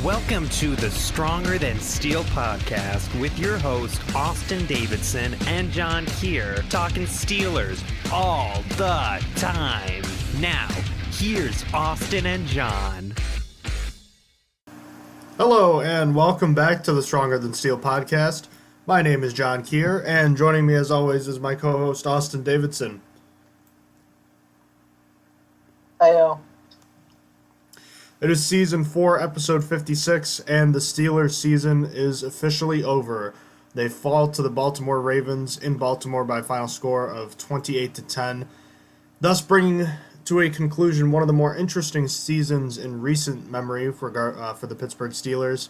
Welcome to the Stronger Than Steel podcast with your host, Austin Davidson and John Keir, talking Steelers all the time. Now, here's Austin and John. Hello, and welcome back to the Stronger Than Steel podcast. My name is John Keir, and joining me as always is my co-host, Austin Davidson. Heyo. It is Season 4, Episode 56, and the Steelers season is officially over. They fall to the Baltimore Ravens in Baltimore by a final score of 28-10, thus bringing to a conclusion one of the more interesting seasons in recent memory for the Pittsburgh Steelers.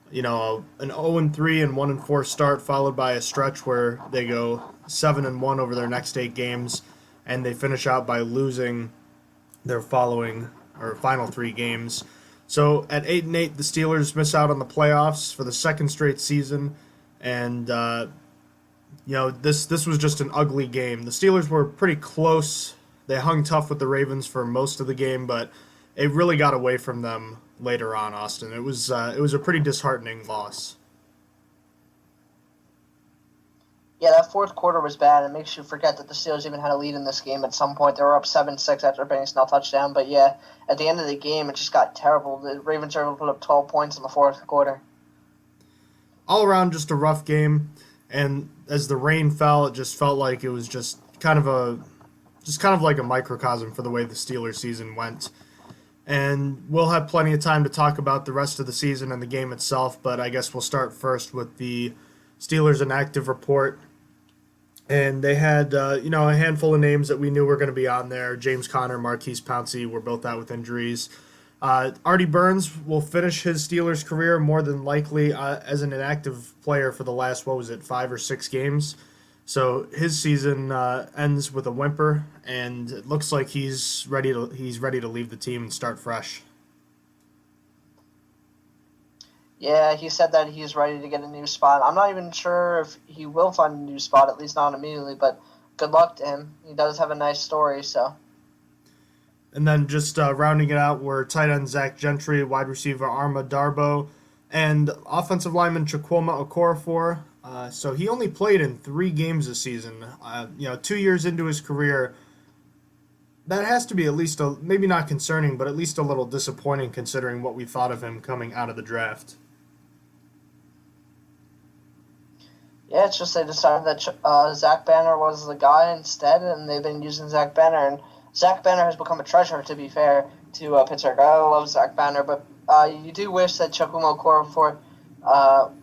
You know, an 0-3 and 1-4 start followed by a stretch where they go 7-1 over their next 8 games, and they finish out by losing their final 3 games. So at 8-8, the Steelers miss out on the playoffs for the second straight season, and this was just an ugly game. The Steelers were pretty close. They hung tough with the Ravens for most of the game, but it really got away from them later on. Austin, it was a pretty disheartening loss. Yeah, that fourth quarter was bad. It makes you forget that the Steelers even had a lead in this game at some point. They were up 7-6 after a Benny Snell touchdown. But yeah, at the end of the game, it just got terrible. The Ravens were able to put up 12 points in the fourth quarter. All around, just a rough game. And as the rain fell, it just felt like it was just kind of like a microcosm for the way the Steelers season went. And we'll have plenty of time to talk about the rest of the season and the game itself. But I guess we'll start first with the Steelers inactive report. And they had, a handful of names that we knew were going to be on there. James Conner, Marquise Pouncey were both out with injuries. Artie Burns will finish his Steelers career more than likely as an inactive player for the last, 5 or 6 games. So his season ends with a whimper, and it looks like he's ready to leave the team and start fresh. Yeah, he said that he's ready to get a new spot. I'm not even sure if he will find a new spot, at least not immediately, but good luck to him. He does have a nice story, so. And then just rounding it out were tight end Zach Gentry, wide receiver Arma Darboh, and offensive lineman Chukwuma Okorafor. So he only played in 3 games this season. 2 years into his career, that has to be at least, maybe not concerning, but at least a little disappointing considering what we thought of him coming out of the draft. Yeah, it's just they decided that Zach Banner was the guy instead, and they've been using Zach Banner. And Zach Banner has become a treasure, to be fair, to Pittsburgh. I love Zach Banner, but you do wish that Chukwuma Okorafor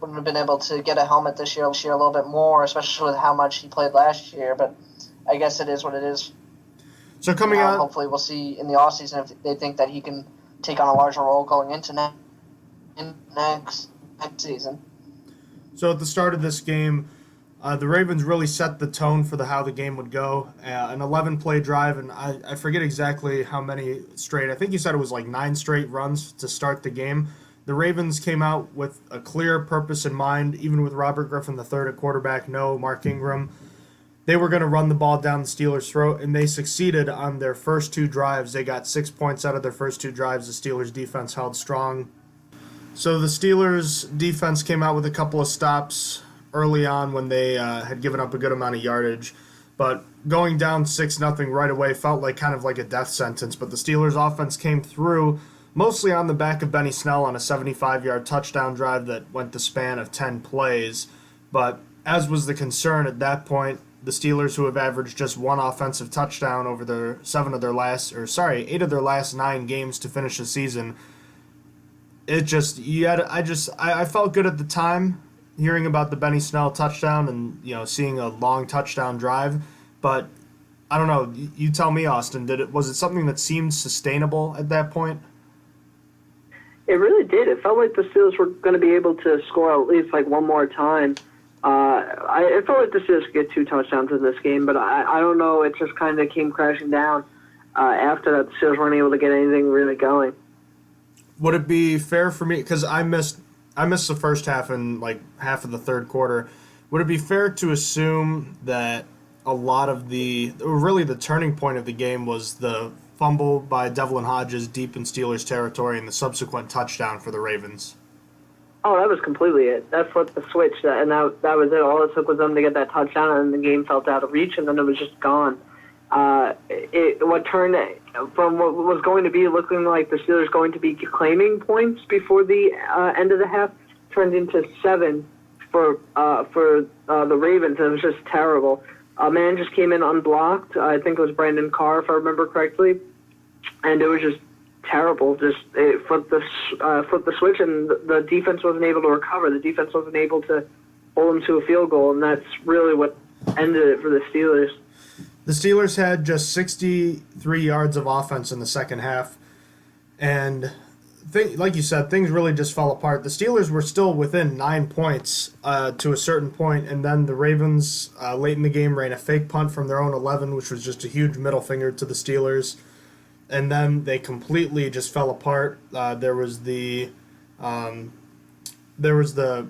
wouldn't have been able to get a helmet this year a little bit more, especially with how much he played last year. But I guess it is what it is. So coming out, hopefully we'll see in the offseason if they think that he can take on a larger role going into next season. So at the start of this game, the Ravens really set the tone for how the game would go. An 11-play drive, and I forget exactly how many straight. I think you said it was like 9 straight runs to start the game. The Ravens came out with a clear purpose in mind, even with Robert Griffin III at quarterback, no Mark Ingram. They were going to run the ball down the Steelers' throat, and they succeeded on their first 2 drives. They got 6 points out of their first 2 drives. The Steelers' defense held strong. So the Steelers' defense came out with a couple of stops early on when they had given up a good amount of yardage. But going down 6-0 right away felt like kind of like a death sentence. But the Steelers' offense came through mostly on the back of Benny Snell on a 75-yard touchdown drive that went the span of 10 plays. But as was the concern at that point, the Steelers, who have averaged just 1 offensive touchdown over their 8 of their last 9 games to finish the season, I felt good at the time hearing about the Benny Snell touchdown and seeing a long touchdown drive, but I don't know. You tell me, Austin. Was it something that seemed sustainable at that point? It really did. It felt like the Steelers were going to be able to score at least like one more time. It felt like the Steelers could get 2 touchdowns in this game, but I don't know. It just kind of came crashing down after that. The Steelers weren't able to get anything really going. Would it be fair for me, because I missed the first half and like half of the third quarter, would it be fair to assume that a lot of the turning point of the game was the fumble by Devlin Hodges deep in Steelers territory and the subsequent touchdown for the Ravens. Oh, that was completely it. That flipped the switch, and that was it. All it took was them to get that touchdown, and the game felt out of reach, and then it was just gone. What turned from what was going to be looking like the Steelers going to be claiming points before the end of the half turned into 7 for the Ravens. It was just terrible. A man just came in unblocked. I think it was Brandon Carr, if I remember correctly, and it was just terrible. Just it flipped the switch, and the defense wasn't able to recover. The defense wasn't able to hold them to a field goal, and that's really what ended it for the Steelers. The Steelers had just 63 yards of offense in the second half, and like you said, things really just fell apart. The Steelers were still within 9 points to a certain point, and then the Ravens, late in the game, ran a fake punt from their own 11, which was just a huge middle finger to the Steelers. And then they completely just fell apart. There was the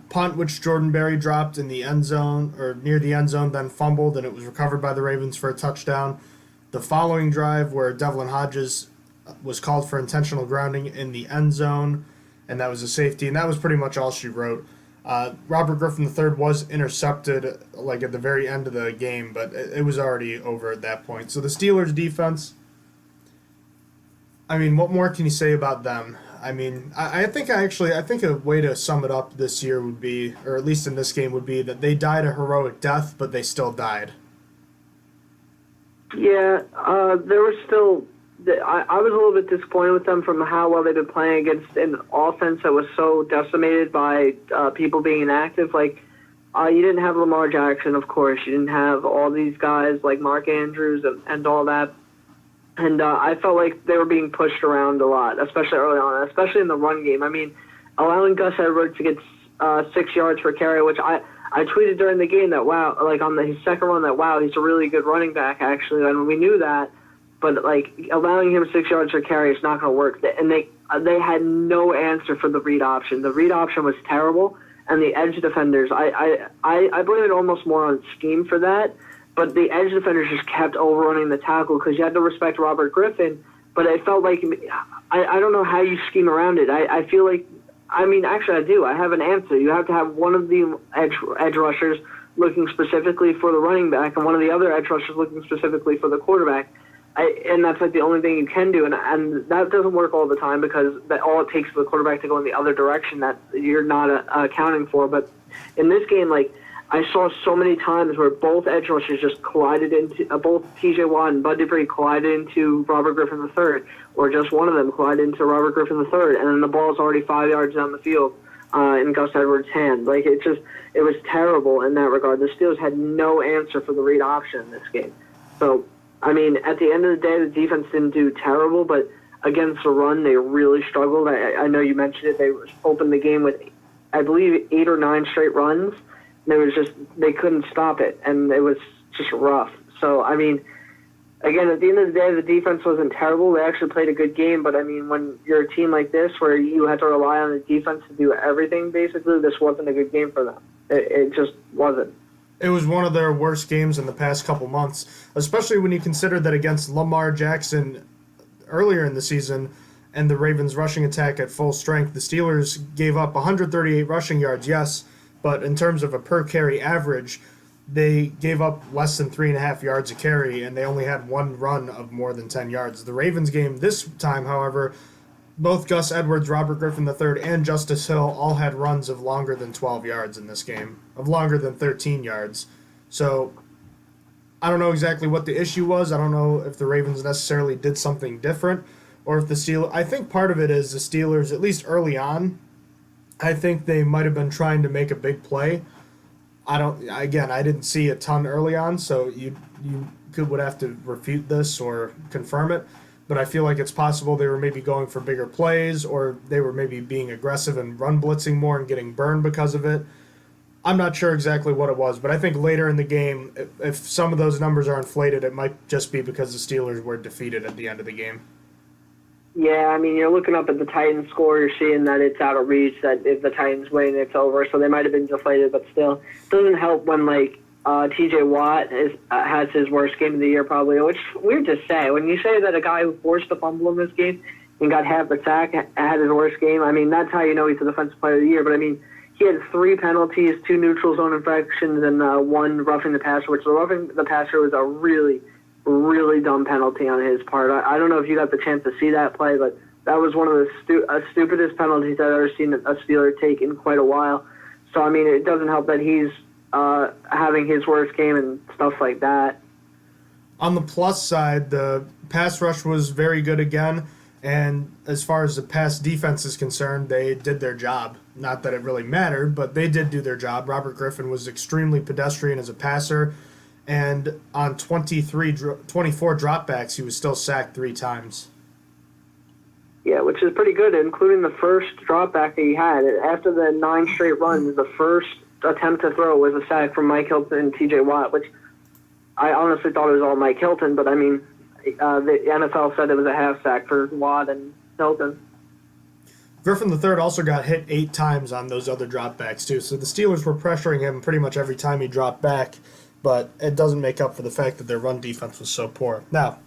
punt which Jordan Berry dropped in the end zone or near the end zone, then fumbled, and it was recovered by the Ravens for a touchdown. The following drive where Devlin Hodges was called for intentional grounding in the end zone, and that was a safety, and that was pretty much all she wrote. Robert Griffin III was intercepted like at the very end of the game, but it was already over at that point. So the Steelers defense, I mean, what more can you say about them? I mean, I think a way to sum it up this year would be, or at least in this game, would be that they died a heroic death, but they still died. Yeah, there was still. I was a little bit disappointed with them from how well they've been playing against an offense that was so decimated by people being inactive. Like, you didn't have Lamar Jackson, of course. You didn't have all these guys like Mark Andrews and all that. And I felt like they were being pushed around a lot, especially early on, especially in the run game. I mean, allowing Gus Edwards to get 6 yards per carry, which I tweeted during the game that, wow, like on his second run, that, wow, he's a really good running back, actually. And we knew that. But, like, allowing him 6 yards per carry is not going to work. And they had no answer for the read option. The read option was terrible. And the edge defenders, I blame it almost more on scheme for that. But the edge defenders just kept overrunning the tackle because you had to respect Robert Griffin. But it felt like, I don't know how you scheme around it. I feel like, I mean, actually I do. I have an answer. You have to have one of the edge rushers looking specifically for the running back and one of the other edge rushers looking specifically for the quarterback. And that's like the only thing you can do, and that doesn't work all the time because all it takes is the quarterback to go in the other direction that you're not accounting for. But in this game, like, I saw so many times where both edge rushers just collided into both T.J. Watt and Bud Dupree collided into Robert Griffin III, or just one of them collided into Robert Griffin III, and then the ball's already 5 yards down the field in Gus Edwards' hand. Like, it was terrible in that regard. The Steelers had no answer for the read option in this game. So, I mean, at the end of the day, the defense didn't do terrible, but against the run, they really struggled. I know you mentioned it. They opened the game with, I believe, 8 or 9 straight runs. They couldn't stop it, and it was just rough. So, I mean, again, at the end of the day, the defense wasn't terrible. They actually played a good game, but, I mean, when you're a team like this where you had to rely on the defense to do everything, basically, this wasn't a good game for them. It just wasn't. It was one of their worst games in the past couple months, especially when you consider that against Lamar Jackson earlier in the season and the Ravens' rushing attack at full strength, the Steelers gave up 138 rushing yards, yes, but in terms of a per-carry average, they gave up less than 3.5 yards a carry, and they only had one run of more than 10 yards. The Ravens game this time, however, both Gus Edwards, Robert Griffin III, and Justice Hill all had runs of longer than 12 yards in this game, of longer than 13 yards. So I don't know exactly what the issue was. I don't know if the Ravens necessarily did something different, or if the Steelers. I think part of it is the Steelers, at least early on, I think they might have been trying to make a big play. I didn't see a ton early on, so you would have to refute this or confirm it. But I feel like it's possible they were maybe going for bigger plays, or they were maybe being aggressive and run blitzing more and getting burned because of it. I'm not sure exactly what it was, but I think later in the game, if some of those numbers are inflated, it might just be because the Steelers were defeated at the end of the game. Yeah, I mean, you're looking up at the Titans score, you're seeing that it's out of reach, that if the Titans win, it's over, so they might have been deflated, but still, it doesn't help when, like, T.J. Watt has his worst game of the year probably, which is weird to say. When you say that a guy who forced a fumble in this game and got half a sack had his worst game, I mean, that's how you know he's the defensive player of the year. But, I mean, he had 3 penalties, 2 neutral zone infractions, and 1 roughing the passer, which the roughing the passer was a really, really dumb penalty on his part. I don't know if you got the chance to see that play, but that was one of the stupidest penalties I've ever seen a Steeler take in quite a while. So, I mean, it doesn't help that he's having his worst game and stuff like that. On the plus side, the pass rush was very good again, and as far as the pass defense is concerned, they did their job. Not that it really mattered, but they did do their job. Robert Griffin was extremely pedestrian as a passer, and on 24 dropbacks, he was still sacked 3 times. Yeah, which is pretty good, including the first dropback that he had. After the 9 straight runs, the first attempt to throw was a sack from Mike Hilton and T.J. Watt, which I honestly thought it was all Mike Hilton, but I mean, the NFL said it was a half sack for Watt and Hilton. Griffin III also got hit 8 times on those other dropbacks too, so the Steelers were pressuring him pretty much every time he dropped back, but it doesn't make up for the fact that their run defense was so poor. Now,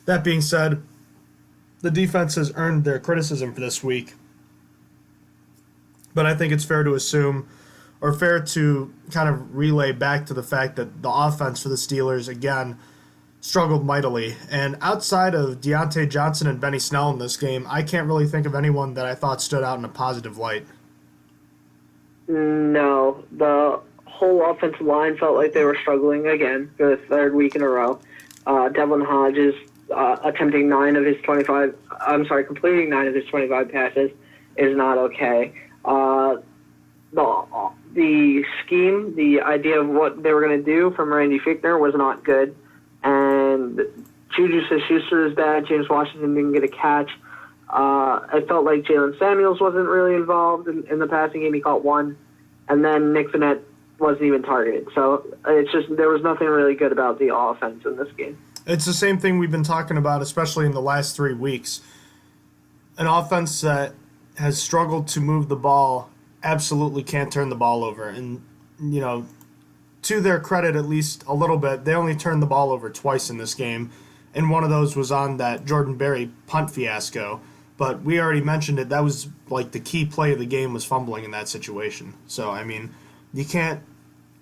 that being said, the defense has earned their criticism for this week, but I think it's fair to assume, or fair to kind of relay back to the fact that the offense for the Steelers, again, struggled mightily. And outside of Deontay Johnson and Benny Snell in this game, I can't really think of anyone that I thought stood out in a positive light. No, the whole offensive line felt like they were struggling again for the 3rd week in a row. Devlin Hodges completing 9 of his 25 passes is not okay. The scheme, the idea of what they were going to do from Randy Fichtner was not good. And Juju Smith-Schuster is bad. James Washington didn't get a catch. I felt like Jalen Samuels wasn't really involved in the passing game. He caught 1. And then Nick Vannett wasn't even targeted. So it's just there was nothing really good about the offense in this game. It's the same thing we've been talking about, especially in the last 3 weeks. An offense that has struggled to move the ball absolutely can't turn the ball over. And, you know, to their credit, at least a little bit, they only turned the ball over twice in this game, and one of those was on that Jordan Berry punt fiasco. But we already mentioned it. That was like the key play of the game was fumbling in that situation. So, I mean, you can't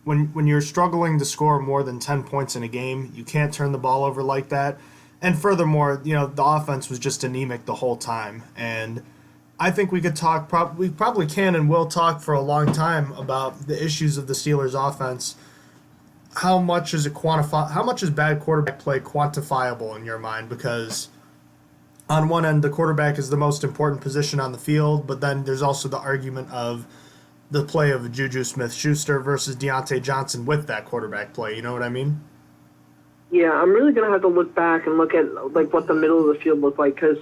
when you're struggling to score more than 10 points in a game, you can't turn the ball over like that. And furthermore, you know, the offense was just anemic the whole time. And I think we could talk, we probably can and will talk for a long time about the issues of the Steelers' offense. How much is bad quarterback play quantifiable in your mind? Because on one end, the quarterback is the most important position on the field, but then there's also the argument of the play of Juju Smith-Schuster versus Deontay Johnson with that quarterback play. You know what I mean? Yeah, I'm really going to have to look back and look at like what the middle of the field looked like, because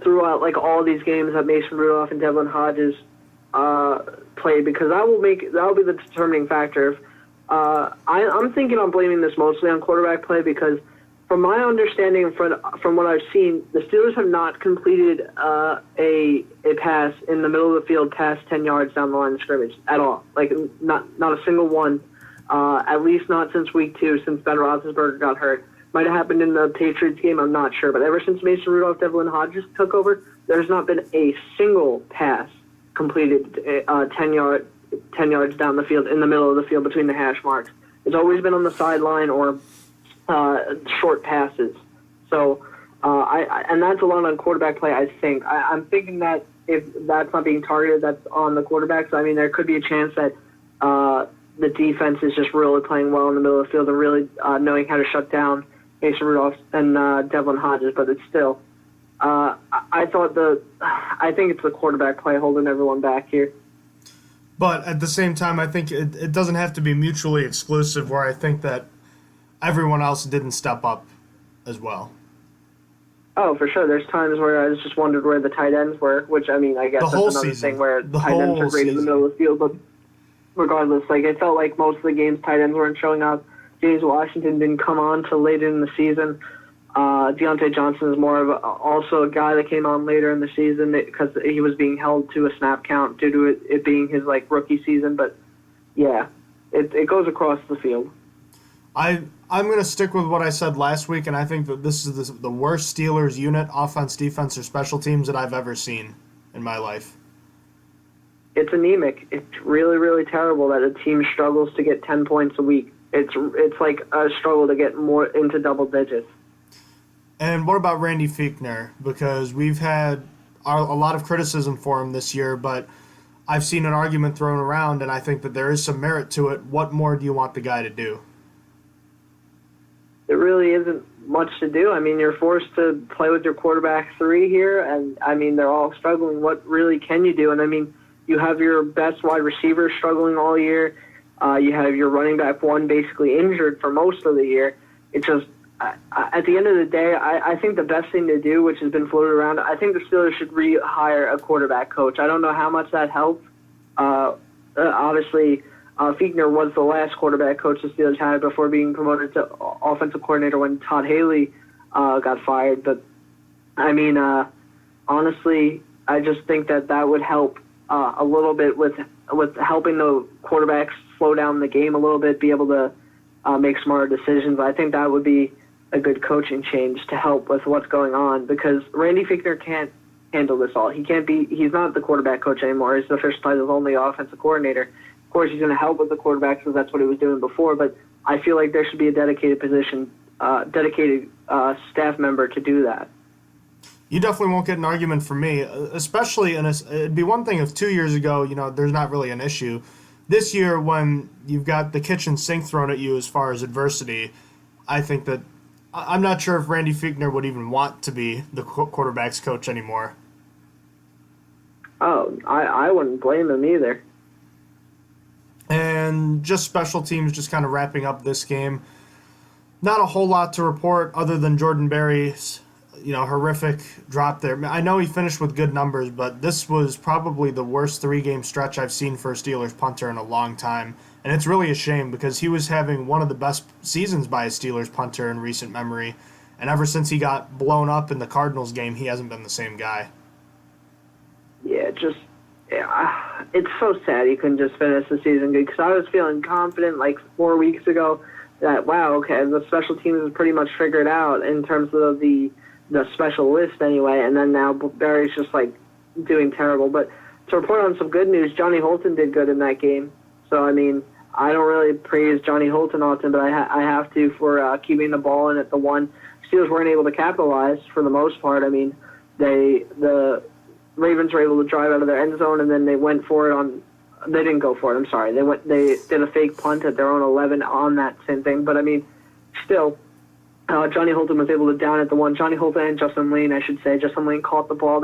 throughout like all these games that Mason Rudolph and Devlin Hodges played, because that will be the determining factor. I'm thinking I'm blaming this mostly on quarterback play, because from my understanding from what I've seen, the Steelers have not completed a pass in the middle of the field past 10 yards down the line of scrimmage at all. Like not a single one. At least not since week 2, since Ben Roethlisberger got hurt. Might have happened in the Patriots game, I'm not sure. But ever since Mason Rudolph, Devlin Hodges took over, there's not been a single pass completed 10 yards down the field, in the middle of the field between the hash marks. It's always been on the sideline or short passes. So, and that's a lot on quarterback play, I think. I'm thinking that if that's not being targeted, that's on the quarterback. So, I mean, there could be a chance that the defense is just really playing well in the middle of the field and really knowing how to shut down Mason Rudolph and Devlin Hodges, but it's still. I think it's the quarterback play holding everyone back here. But at the same time, I think it doesn't have to be mutually exclusive, where I think that everyone else didn't step up as well. Oh, for sure. There's times where I just wondered where the tight ends were, which, I mean, I guess that's another thing where tight ends are great in the middle of the field. But regardless, like, it felt like most of the games tight ends weren't showing up. James Washington didn't come on till late in the season. Deontay Johnson is more of also a guy that came on later in the season because he was being held to a snap count due to it being his like rookie season. But yeah, it goes across the field. I'm going to stick with what I said last week, and I think that this is the worst Steelers unit, offense, defense, or special teams that I've ever seen in my life. It's anemic. It's really, really terrible that a team struggles to get 10 points a week. It's like a struggle to get more into double digits. And what about Randy Fichtner? Because we've had a lot of criticism for him this year, but I've seen an argument thrown around, and I think that there is some merit to it. What more do you want the guy to do? It really isn't much to do. I mean, you're forced to play with your quarterback 3 here, and, I mean, they're all struggling. What really can you do? And, I mean, you have your best wide receiver struggling all year. You have your running back 1 basically injured for most of the year. It's just, at the end of the day, I think the best thing to do, which has been floated around, I think the Steelers should rehire a quarterback coach. I don't know how much that helped. Obviously, Fichtner was the last quarterback coach the Steelers had before being promoted to offensive coordinator when Todd Haley got fired. But, I mean, honestly, I just think that would help a little bit with helping the quarterbacks slow down the game a little bit, be able to make smarter decisions. I think that would be a good coaching change to help with what's going on, because Randy Fichtner can't handle this all. He's not the quarterback coach anymore. He's the first title only offensive coordinator. Of course, he's going to help with the quarterbacks because that's what he was doing before, but I feel like there should be a dedicated staff member to do that. You definitely won't get an argument from me, especially it'd be one thing if 2 years ago, there's not really an issue. This year, when you've got the kitchen sink thrown at you as far as adversity, I think that I'm not sure if Randy Fichtner would even want to be the quarterback's coach anymore. Oh, I wouldn't blame him either. And just special teams, just kind of wrapping up this game. Not a whole lot to report other than Jordan Berry's horrific drop there. I know he finished with good numbers, but this was probably the worst 3-game stretch I've seen for a Steelers punter in a long time. And it's really a shame because he was having one of the best seasons by a Steelers punter in recent memory. And ever since he got blown up in the Cardinals game, he hasn't been the same guy. Yeah, it's so sad he couldn't just finish the season good, because I was feeling confident like 4 weeks ago that, wow, okay, the special teams is pretty much figured out in terms of the special list anyway, and then now Barry's just like doing terrible. But to report on some good news, Johnny Holton did good in that game. So, I mean, I don't really praise Johnny Holton often, but I have to for keeping the ball in at the 1. Steelers weren't able to capitalize for the most part. I mean, the Ravens were able to drive out of their end zone, and then they went for it they didn't go for it, I'm sorry. They did a fake punt at their own 11 on that same thing. But, I mean, still, Johnny Holton was able to down at the 1. Johnny Holton and Justin Lane, I should say. Justin Lane caught the ball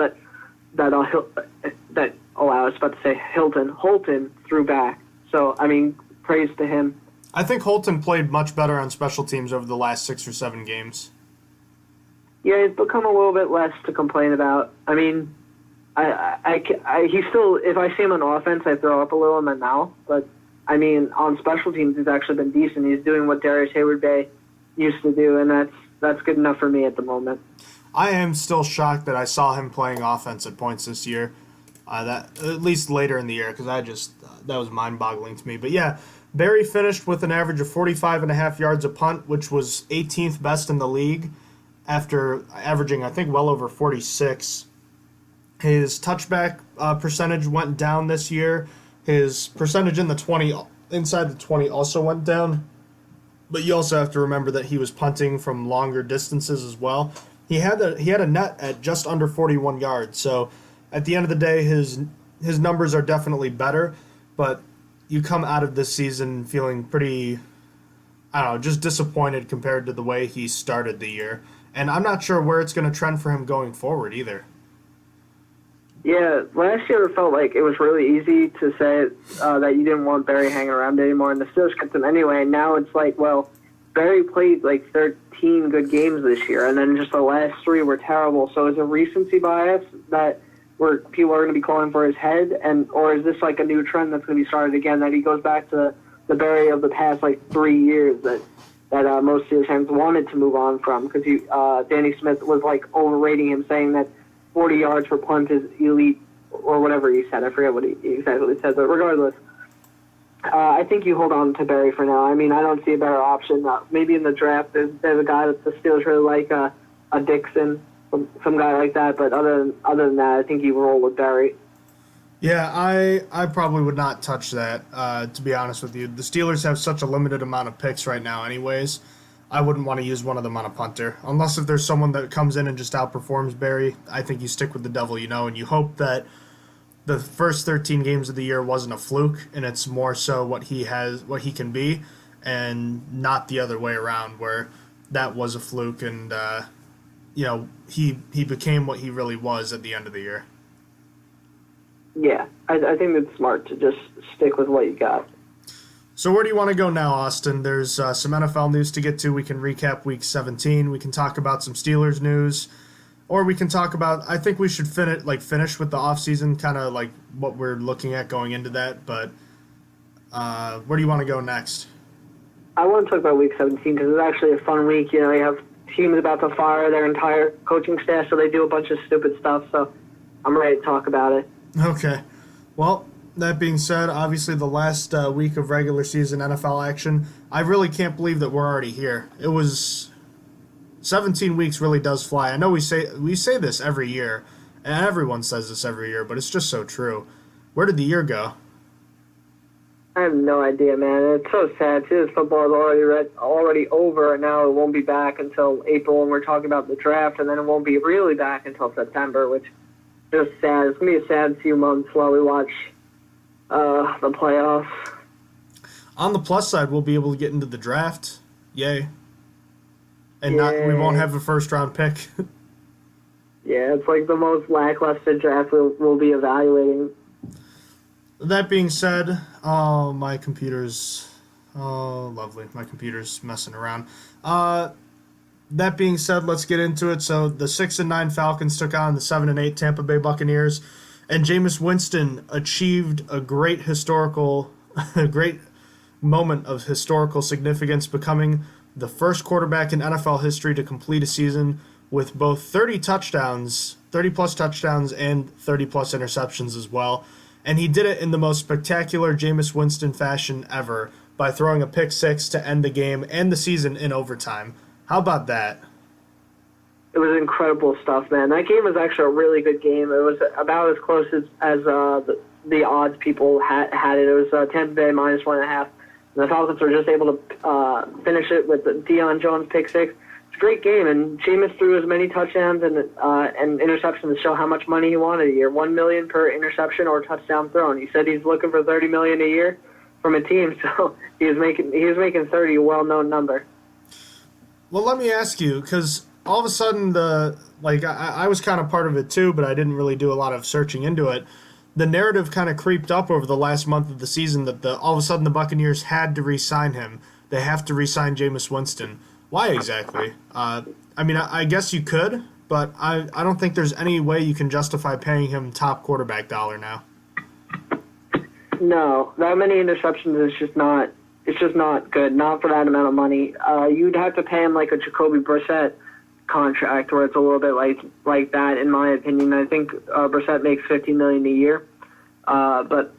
Holton threw back. So, I mean, praise to him. I think Holton played much better on special teams over the last 6 or 7 games. Yeah, he's become a little bit less to complain about. I mean, he still, if I see him on offense, I throw up a little in my mouth. But, I mean, on special teams, he's actually been decent. He's doing what Darius Hayward-Bay used to do, and that's good enough for me at the moment. I am still shocked that I saw him playing offense at points this year, that at least later in the year, because that was mind-boggling to me. But yeah, Berry finished with an average of 45.5 yards a punt, which was 18th best in the league, after averaging, I think, well over 46. His touchback percentage went down this year. His percentage inside the 20 also went down. But you also have to remember that he was punting from longer distances as well. He had a net at just under 41 yards. So at the end of the day, his numbers are definitely better. But you come out of this season feeling pretty, just disappointed compared to the way he started the year. And I'm not sure where it's going to trend for him going forward either. Yeah, last year it felt like it was really easy to say that you didn't want Berry hanging around anymore, and the Steelers kept him anyway. And now it's like, well, Berry played like 13 good games this year, and then just the last 3 were terrible. So is it recency bias that where people are going to be calling for his head, or is this like a new trend that's going to be started again, that he goes back to the Berry of the past like 3 years that most Steelers fans wanted to move on from, because Danny Smith was like overrating him, saying that 40 yards per punt is elite, or whatever he said. I forget what he exactly said, but regardless, I think you hold on to Barry for now. I mean, I don't see a better option. Maybe in the draft, there's a guy that the Steelers really like, a Dixon, some guy like that. But other than that, I think you roll with Barry. Yeah, I probably would not touch that, to be honest with you. The Steelers have such a limited amount of picks right now anyways. I wouldn't want to use one of them on a punter. Unless if there's someone that comes in and just outperforms Barry, I think you stick with the devil you know, and you hope that the first 13 games of the year wasn't a fluke, and it's more so what he can be, and not the other way around where that was a fluke and he became what he really was at the end of the year. Yeah, I think it's smart to just stick with what you got. So where do you want to go now, Austin? There's some NFL news to get to. We can recap Week 17. We can talk about some Steelers news. Or we can talk about, I think we should finish with the offseason, kind of like what we're looking at going into that. But where do you want to go next? I want to talk about Week 17 because it's actually a fun week. You know, you have teams about to fire their entire coaching staff, so they do a bunch of stupid stuff. So I'm ready to talk about it. Okay. Well, that being said, obviously the last week of regular season NFL action, I really can't believe that we're already here. It was 17 weeks really does fly. I know we say this every year, and everyone says this every year, but it's just so true. Where did the year go? I have no idea, man. It's so sad, too. This football is already over, and now it won't be back until April, and we're talking about the draft, and then it won't be really back until September, which is just sad. It's going to be a sad few months while we watch the playoffs. On the plus side, we'll be able to get into the draft. Yay. And we won't have a first-round pick. Yeah, it's like the most lackluster draft we'll be evaluating. That being said, my computer's... Oh, lovely. My computer's messing around. That being said, let's get into it. So the 6-9 Falcons took on the 7-8 Tampa Bay Buccaneers, and Jameis Winston achieved a great moment of historical significance, becoming the first quarterback in NFL history to complete a season with both 30-plus touchdowns, and 30-plus interceptions as well. And he did it in the most spectacular Jameis Winston fashion ever by throwing a pick six to end the game and the season in overtime. How about that? It was incredible stuff, man. That game was actually a really good game. It was about as close as the odds people had it. It was Tampa Bay minus 1.5. And the Falcons were just able to finish it with the Deion Jones pick six. It's a great game, and Jameis threw as many touchdowns and interceptions to show how much money he wanted a year. $1 million per interception or touchdown thrown. He said he's looking for $30 million a year from a team, so he was making 30 a well-known number. Well, let me ask you, because all of a sudden I was kind of part of it too, but I didn't really do a lot of searching into it. The narrative kind of creeped up over the last month of the season that all of a sudden the Buccaneers had to re-sign him. They have to re-sign Jameis Winston. Why exactly? I guess you could, but I don't think there's any way you can justify paying him top quarterback dollar now. No, that many interceptions is just not. It's just not good. Not for that amount of money. You'd have to pay him like a Jacoby Brissett contract, where it's a little bit like that, in my opinion. I think Brissett makes $15 million a year, but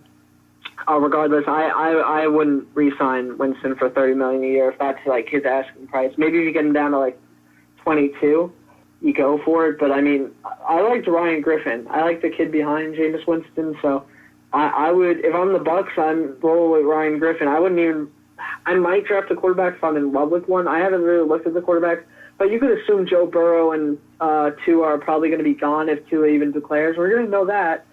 regardless, I wouldn't re-sign Winston for $30 million a year if that's like his asking price. Maybe if you get him down to like 22, you go for it. But I mean, I liked Ryan Griffin. I like the kid behind Jameis Winston, so I would, if I'm the Bucs, I'm rolling with Ryan Griffin. I might draft a quarterback if I'm in love with one. I haven't really looked at the quarterback. But you could assume Joe Burrow and Tua are probably going to be gone if Tua even declares. We're going to know that.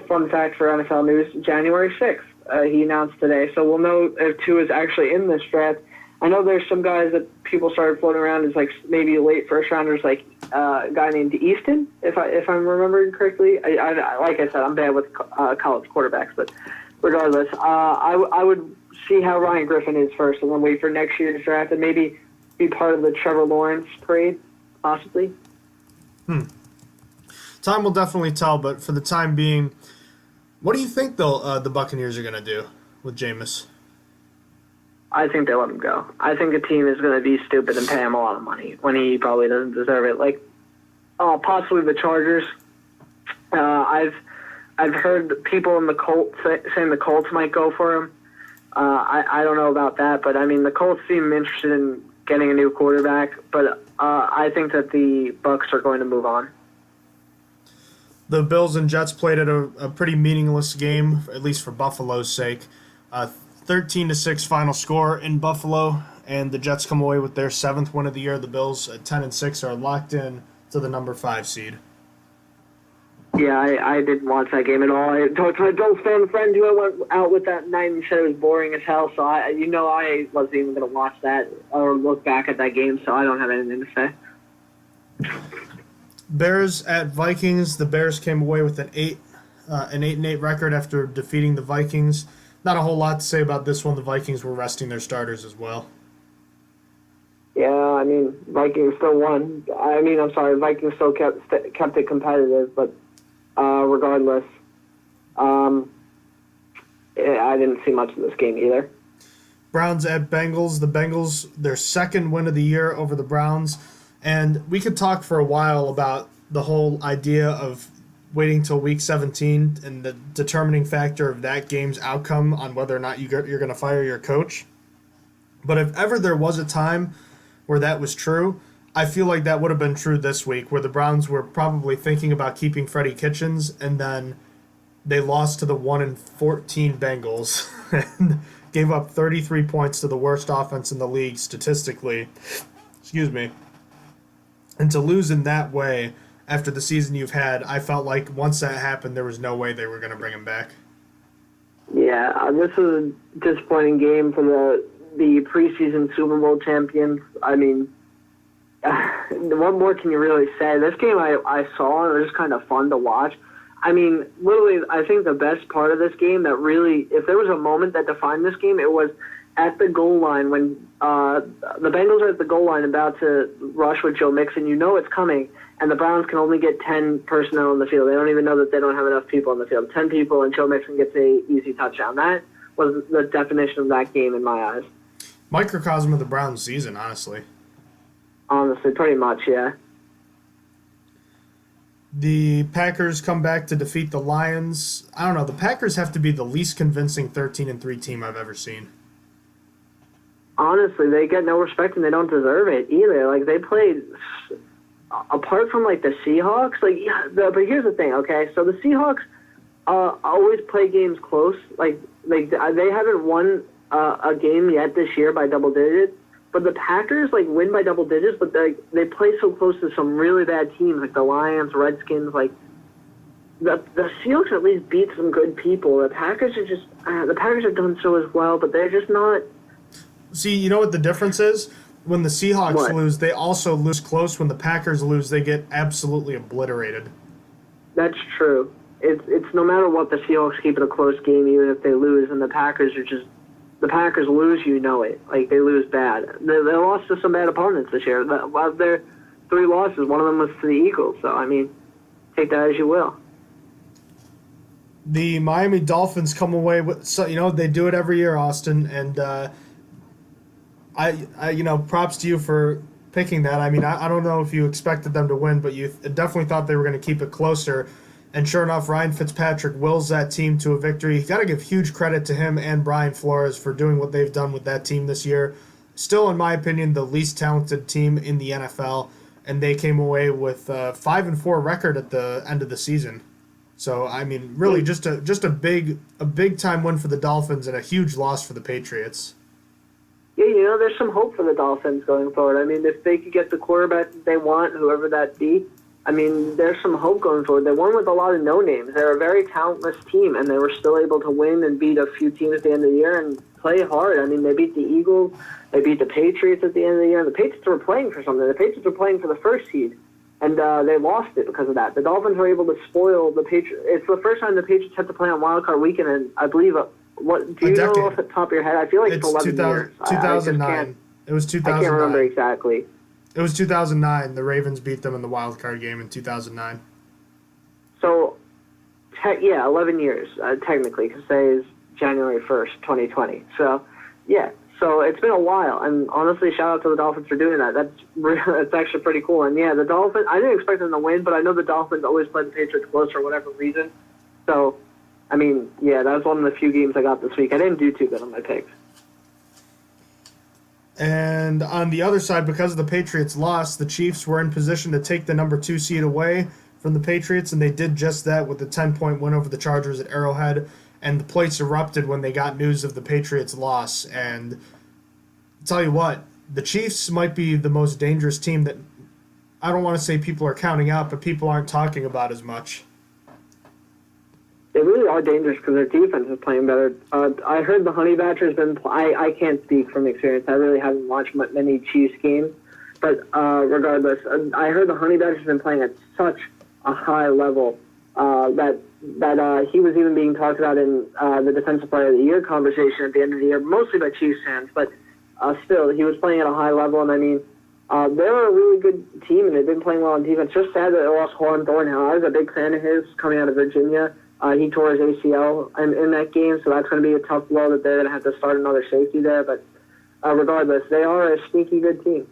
Fun fact for NFL News, January 6th, he announced today. So we'll know if Tua is actually in this draft. I know there's some guys that people started floating around as like maybe late first rounders, like a guy named Easton, if I'm remembering correctly. Like I said, I'm bad with college quarterbacks, but regardless, I would see how Ryan Griffin is first and then wait for next year's draft and maybe be part of the Trevor Lawrence parade, possibly. Time will definitely tell, but for the time being, what do you think the Buccaneers are going to do with Jameis? I think they let him go. I think a team is going to be stupid and pay him a lot of money when he probably doesn't deserve it. Like, possibly the Chargers. I've heard people in the Colts saying the Colts might go for him. I don't know about that, but I mean the Colts seem interested in getting a new quarterback, but I think that the Bucs are going to move on. The Bills and Jets played at a pretty meaningless game, at least for Buffalo's sake. 13-6 final score in Buffalo, and the Jets come away with their 7th win of the year. The Bills at 10-6 are locked in to the number 5 seed. Yeah, I didn't watch that game at all. I talked to my Bills fan friend who I went out with that night and said it was boring as hell, so I wasn't even going to watch that or look back at that game, so I don't have anything to say. Bears at Vikings. The Bears came away with an 8-8 record after defeating the Vikings. Not a whole lot to say about this one. The Vikings were resting their starters as well. Yeah, I mean, Vikings still won. Vikings still kept it competitive, but regardless, I didn't see much of this game either. Browns at Bengals. The Bengals, their 2nd win of the year over the Browns. And we could talk for a while about the whole idea of waiting till Week 17 and the determining factor of that game's outcome on whether or not you're going to fire your coach. But if ever there was a time where that was true, I feel like that would have been true this week, where the Browns were probably thinking about keeping Freddie Kitchens, and then they lost to the 1-14 Bengals and gave up 33 points to the worst offense in the league statistically. Excuse me. And to lose in that way after the season you've had, I felt like once that happened, there was no way they were going to bring him back. Yeah, this was a disappointing game for the preseason Super Bowl champions. I mean, what more can you really say? This game I saw, and it was just kind of fun to watch. I mean, literally, I think the best part of this game that really, if there was a moment that defined this game, it was at the goal line when the Bengals are at the goal line about to rush with Joe Mixon. You know it's coming, and the Browns can only get 10 personnel on the field. They don't even know that they don't have enough people on the field. 10 people, and Joe Mixon gets a easy touchdown. That was the definition of that game in my eyes. Microcosm of the Browns season, honestly. Honestly, pretty much, yeah. The Packers come back to defeat the Lions. I don't know. The Packers have to be the least convincing 13-3 team I've ever seen. Honestly, they get no respect and they don't deserve it either. Like, they played, apart from, like, the Seahawks, like, but here's the thing, okay? So the Seahawks always play games close. Like they haven't won a game yet this year by double digits. But the Packers, like, win by double digits, but they play so close to some really bad teams, like the Lions, Redskins, like, the Seahawks at least beat some good people. The Packers are just, the Packers have done so as well, but they're just not. See, you know what the difference is? When the Seahawks lose, they also lose close. When the Packers lose, they get absolutely obliterated. That's true. It's no matter what, the Seahawks keep it a close game even if they lose, and the Packers lose, you know it. Like, they lose bad. They lost to some bad opponents this year. Of their 3 losses, one of them was to the Eagles. So, I mean, take that as you will. The Miami Dolphins come away with, they do it every year, Austin, and I props to you for picking that. I mean, I don't know if you expected them to win, but you definitely thought they were going to keep it closer. And sure enough, Ryan Fitzpatrick wills that team to a victory. You got to give huge credit to him and Brian Flores for doing what they've done with that team this year. Still, in my opinion, the least talented team in the NFL, and they came away with a 5-4 record at the end of the season. So, I mean, really, just a big time win for the Dolphins and a huge loss for the Patriots. Yeah, there's some hope for the Dolphins going forward. I mean, if they could get the quarterback that they want, whoever that be, I mean, there's some hope going forward. They won with a lot of no-names. They're a very talentless team, and they were still able to win and beat a few teams at the end of the year and play hard. I mean, they beat the Eagles. They beat the Patriots at the end of the year. And the Patriots were playing for something. The Patriots were playing for the first seed, and they lost it because of that. The Dolphins were able to spoil the Patriots. It's the first time the Patriots had to play on Wild Card Weekend, and I believe, do you know off the top of your head? I feel like it's 11 years. 2009. It was 2009. I can't remember exactly. It was 2009. The Ravens beat them in the wild card game in 2009. So, 11 years, technically, because today is January 1st, 2020. So, yeah. So, it's been a while. And honestly, shout out to the Dolphins for doing that. That's actually pretty cool. And, yeah, the Dolphins, I didn't expect them to win, but I know the Dolphins always play the Patriots close for whatever reason. So, I mean, yeah, that was one of the few games I got this week. I didn't do too good on my picks. And on the other side, because the Patriots lost, the Chiefs were in position to take the number 2 seed away from the Patriots, and they did just that with a 10-point win over the Chargers at Arrowhead. And the place erupted when they got news of the Patriots' loss. And I'll tell you what, the Chiefs might be the most dangerous team that I don't want to say people are counting out, but people aren't talking about as much. They really are dangerous because their defense is playing better. I heard the Honey Badger's been. I can't speak from experience. I really haven't watched many Chiefs games, but regardless, I heard the Honey Badger's been playing at such a high level that he was even being talked about in the Defensive Player of the Year conversation at the end of the year, mostly by Chiefs fans. But still, he was playing at a high level, and I mean, they're a really good team, and they've been playing well on defense. Just sad that they lost Juan Thornhill. I was a big fan of his coming out of Virginia. He tore his ACL in that game, so that's going to be a tough blow that they're going to have to start another safety there. But regardless, they are a sneaky good team.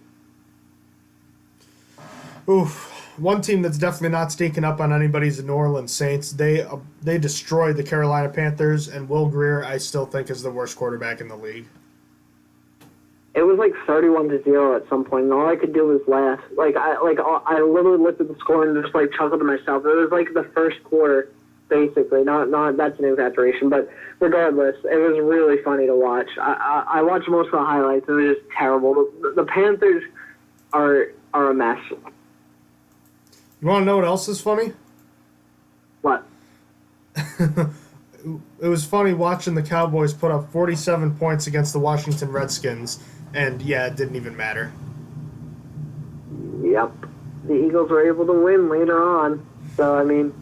Oof. One team that's definitely not sneaking up on anybody's the New Orleans Saints. They destroyed the Carolina Panthers, and Will Grier, I still think, is the worst quarterback in the league. It was like 31-0 at some point, and all I could do was laugh. I literally looked at the score and just chuckled to myself. It was like the first quarter, basically. Not that's an exaggeration, but regardless, it was really funny to watch. I watched most of the highlights. It was just terrible. The Panthers are a mess. You want to know what else is funny? What? It was funny watching the Cowboys put up 47 points against the Washington Redskins, and yeah, it didn't even matter. Yep. The Eagles were able to win later on. So, I mean,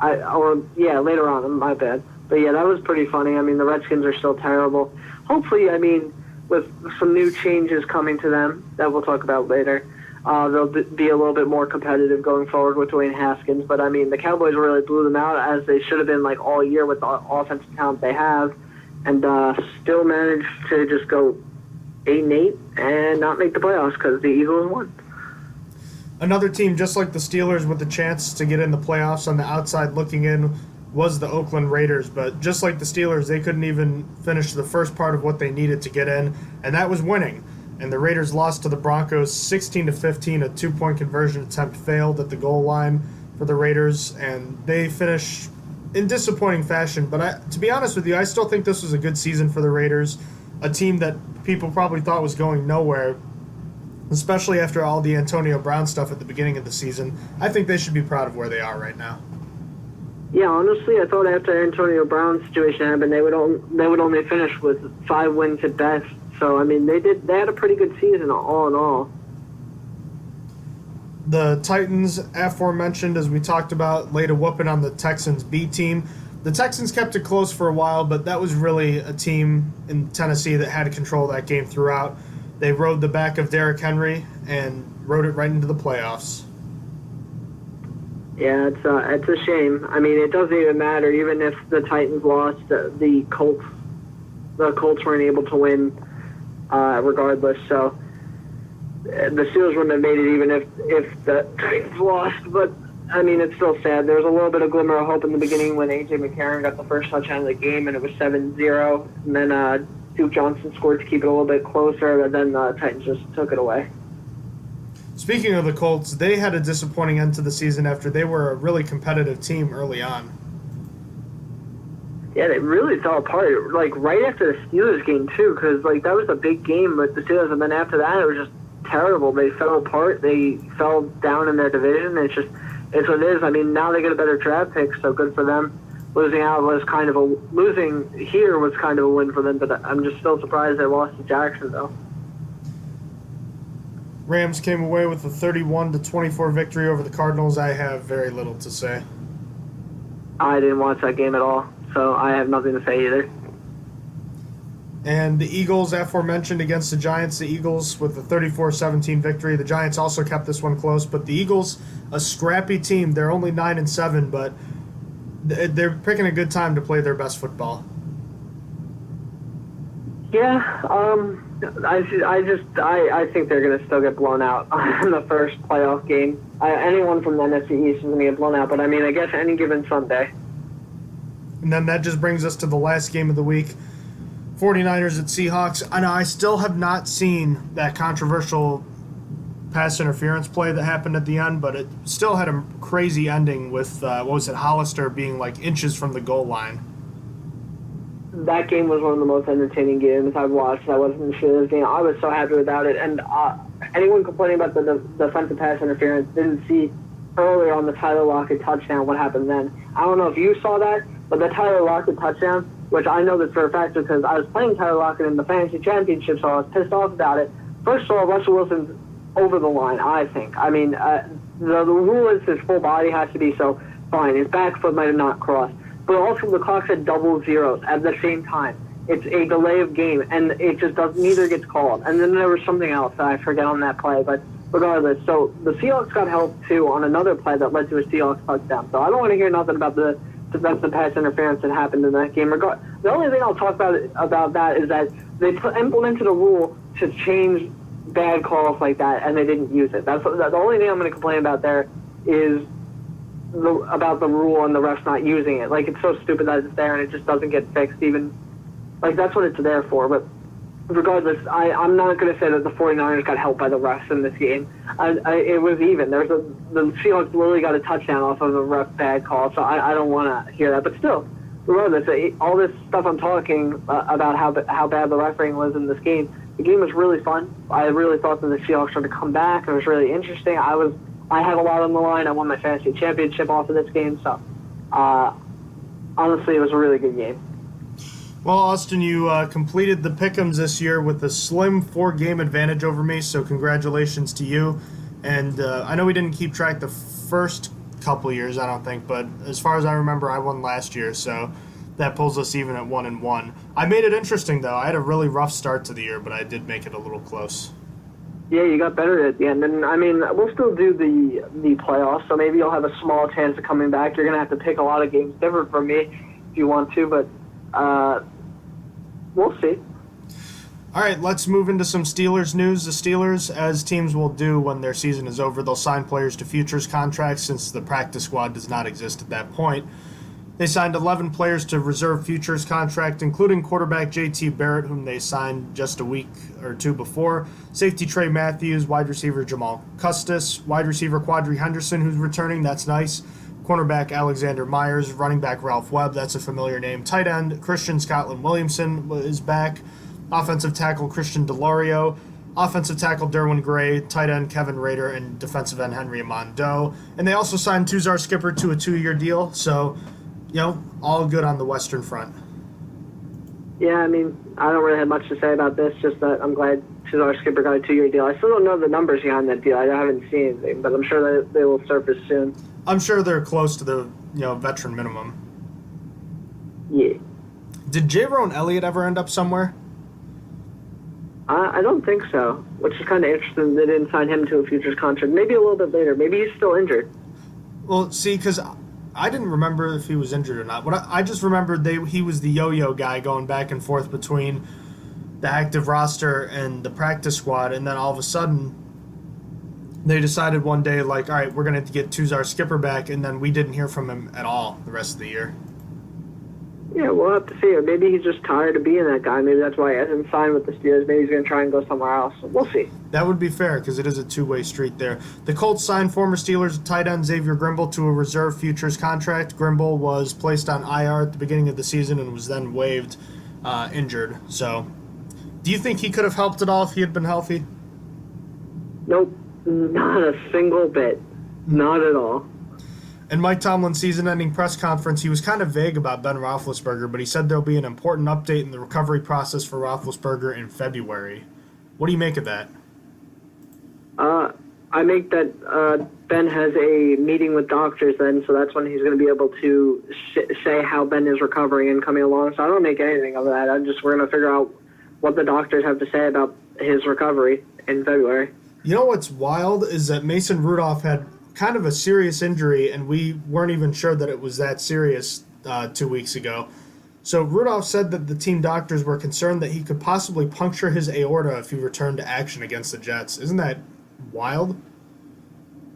later on, my bad. But yeah, that was pretty funny. I mean, the Redskins are still terrible. Hopefully, I mean, with some new changes coming to them that we'll talk about later, they'll be a little bit more competitive going forward with Dwayne Haskins. But, I mean, the Cowboys really blew them out, as they should have been, all year with the offensive talent they have, and still managed to just go 8-8 and not make the playoffs because the Eagles won. Another team, just like the Steelers, with the chance to get in the playoffs on the outside looking in, was the Oakland Raiders. But just like the Steelers, they couldn't even finish the first part of what they needed to get in, and that was winning. And the Raiders lost to the Broncos 16-15. A 2-point conversion attempt failed at the goal line for the Raiders, and they finished in disappointing fashion. But to be honest with you, I still think this was a good season for the Raiders, a team that people probably thought was going nowhere, especially after all the Antonio Brown stuff at the beginning of the season. I think they should be proud of where they are right now. Yeah, honestly, I thought after Antonio Brown's situation happened, they would only finish with 5 wins at best. So, I mean, they had a pretty good season all in all. The Titans, aforementioned, as we talked about, laid a whooping on the Texans B team. The Texans kept it close for a while, but that was really a team in Tennessee that had control of that game throughout. They rode the back of Derrick Henry and rode it right into the playoffs. Yeah, it's a shame. I mean, it doesn't even matter. Even if the Titans lost, the Colts weren't able to win regardless. So the Steelers wouldn't have made it even if the Titans lost. But, I mean, it's still sad. There was a little bit of glimmer of hope in the beginning when A.J. McCarron got the first touchdown of the game, and it was 7-0. And then Duke Johnson scored to keep it a little bit closer, but then the Titans just took it away. Speaking of the Colts, they had a disappointing end to the season after they were a really competitive team early on. Yeah, they really fell apart, right after the Steelers game, too, because, that was a big game with the Steelers, and then after that, it was just terrible. They fell apart. They fell down in their division. It's what it is. I mean, now they get a better draft pick, so good for them. Losing here was kind of a win for them, but I'm just still surprised they lost to Jacksonville. Rams came away with a 31-24 victory over the Cardinals. I have very little to say. I didn't watch that game at all, so I have nothing to say either. And the Eagles, aforementioned, against the Giants. The Eagles with a 34-17 victory. The Giants also kept this one close, but the Eagles, a scrappy team. They're only 9-7, but they're picking a good time to play their best football. Yeah, I think they're going to still get blown out in the first playoff game. Anyone from the NFC East is going to get blown out, but I mean, I guess any given Sunday. And then that just brings us to the last game of the week, 49ers at Seahawks. I know I still have not seen that controversial pass interference play that happened at the end, but it still had a crazy ending with, Hollister being like inches from the goal line. That game was one of the most entertaining games I've watched. I wasn't sure this game. I was so happy about it. And anyone complaining about the defensive pass interference didn't see earlier on the Tyler Lockett touchdown what happened then. I don't know if you saw that, but the Tyler Lockett touchdown, which I know this for a fact because I was playing Tyler Lockett in the fantasy championship, so I was pissed off about it. First of all, Russell Wilson's over the line, I think. I mean, the rule is his full body has to be, so fine. His back foot might have not crossed. But also the clock said double zeros at the same time. It's a delay of game, and it just doesn't, neither gets called. And then there was something else that I forget on that play, but regardless. So the Seahawks got helped, too, on another play that led to a Seahawks touchdown. So I don't want to hear nothing about the defensive pass interference that happened in that game. The only thing I'll talk about that is that they implemented a rule to change bad calls like that, and they didn't use it. That's the only thing I'm going to complain about there is about the rule and the refs not using it. Like, it's so stupid that it's there and it just doesn't get fixed even. Like, that's what it's there for. But regardless, I'm not going to say that the 49ers got helped by the refs in this game. It was even. The Seahawks literally got a touchdown off of a ref bad call, so I don't want to hear that. But still, regardless, all this stuff I'm talking about how bad the refereeing was in this game, the game was really fun. I really thought that the Seahawks were going to come back. It was really interesting. I had a lot on the line. I won my fantasy championship off of this game, so honestly, it was a really good game. Well, Austin, you completed the pick'ems this year with a slim 4-game advantage over me, so congratulations to you. And I know we didn't keep track the first couple years, I don't think, but as far as I remember, I won last year, so that pulls us even at 1-1. I made it interesting, though. I had a really rough start to the year, but I did make it a little close. Yeah, you got better at the end. And, I mean, we'll still do the playoffs, so maybe you'll have a small chance of coming back. You're going to have to pick a lot of games different from me if you want to, but we'll see. All right, let's move into some Steelers news. The Steelers, as teams will do when their season is over, they'll sign players to futures contracts since the practice squad does not exist at that point. They signed 11 players to reserve futures contract, including quarterback J.T. Barrett, whom they signed just a week or two before, safety Trey Matthews, wide receiver Jamal Custis, wide receiver Quadri Henderson, who's returning, that's nice, cornerback Alexander Myers, running back Ralph Webb, that's a familiar name, tight end Christian Scotland Williamson is back, offensive tackle Christian DeLario, offensive tackle Derwin Gray, tight end Kevin Rader, and defensive end Henry Amondo. And they also signed Tuzar Skipper to a 2-year deal, so all good on the Western Front. Yeah, I mean, I don't really have much to say about this, just that I'm glad Tuzar Skipper got a 2-year deal. I still don't know the numbers behind that deal. I haven't seen anything, but I'm sure that they will surface soon. I'm sure they're close to the veteran minimum. Yeah. Did J-Ron Elliott ever end up somewhere? I don't think so, which is kind of interesting. They didn't sign him to a futures contract. Maybe a little bit later. Maybe he's still injured. Well, see, because I didn't remember if he was injured or not. I just remembered he was the yo-yo guy going back and forth between the active roster and the practice squad, and then all of a sudden they decided one day, like, all right, we're going to get Tuzar Skipper back, and then we didn't hear from him at all the rest of the year. Yeah, we'll have to see. Or maybe he's just tired of being that guy. Maybe that's why he hasn't signed with the Steelers. Maybe he's going to try and go somewhere else. We'll see. That would be fair because it is a two-way street there. The Colts signed former Steelers tight end Xavier Grimble to a reserve futures contract. Grimble was placed on IR at the beginning of the season and was then waived injured. So, do you think he could have helped at all if he had been healthy? Nope. Not a single bit. Not at all. In Mike Tomlin's season-ending press conference, he was kind of vague about Ben Roethlisberger, but he said there'll be an important update in the recovery process for Roethlisberger in February. What do you make of that? I make that Ben has a meeting with doctors then, so that's when he's going to be able to say how Ben is recovering and coming along. So I don't make anything of that. We're going to figure out what the doctors have to say about his recovery in February. You know what's wild is that Mason Rudolph had kind of a serious injury, and we weren't even sure that it was that serious 2 weeks ago. So Rudolph said that the team doctors were concerned that he could possibly puncture his aorta if he returned to action against the Jets. Isn't that wild?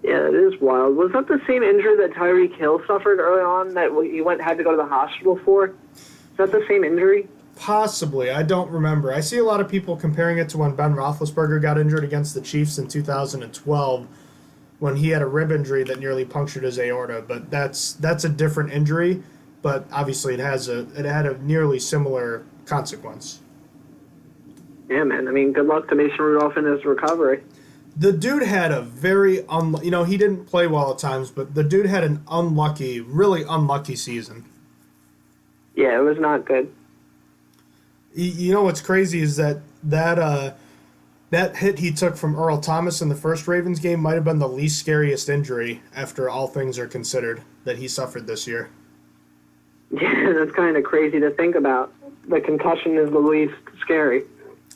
Yeah, it is wild. Was that the same injury that Tyreek Hill suffered early on that he had to go to the hospital for? Is that the same injury? Possibly. I don't remember. I see a lot of people comparing it to when Ben Roethlisberger got injured against the Chiefs in 2012 when he had a rib injury that nearly punctured his aorta. But that's a different injury. But obviously it had a nearly similar consequence. Yeah, man. I mean, good luck to Mason Rudolph in his recovery. The dude had a very he didn't play well at times, but the dude had an really unlucky season. Yeah, it was not good. You know what's crazy is that hit he took from Earl Thomas in the first Ravens game might have been the least scariest injury after all things are considered that he suffered this year. Yeah, that's kind of crazy to think about. The concussion is the least scary.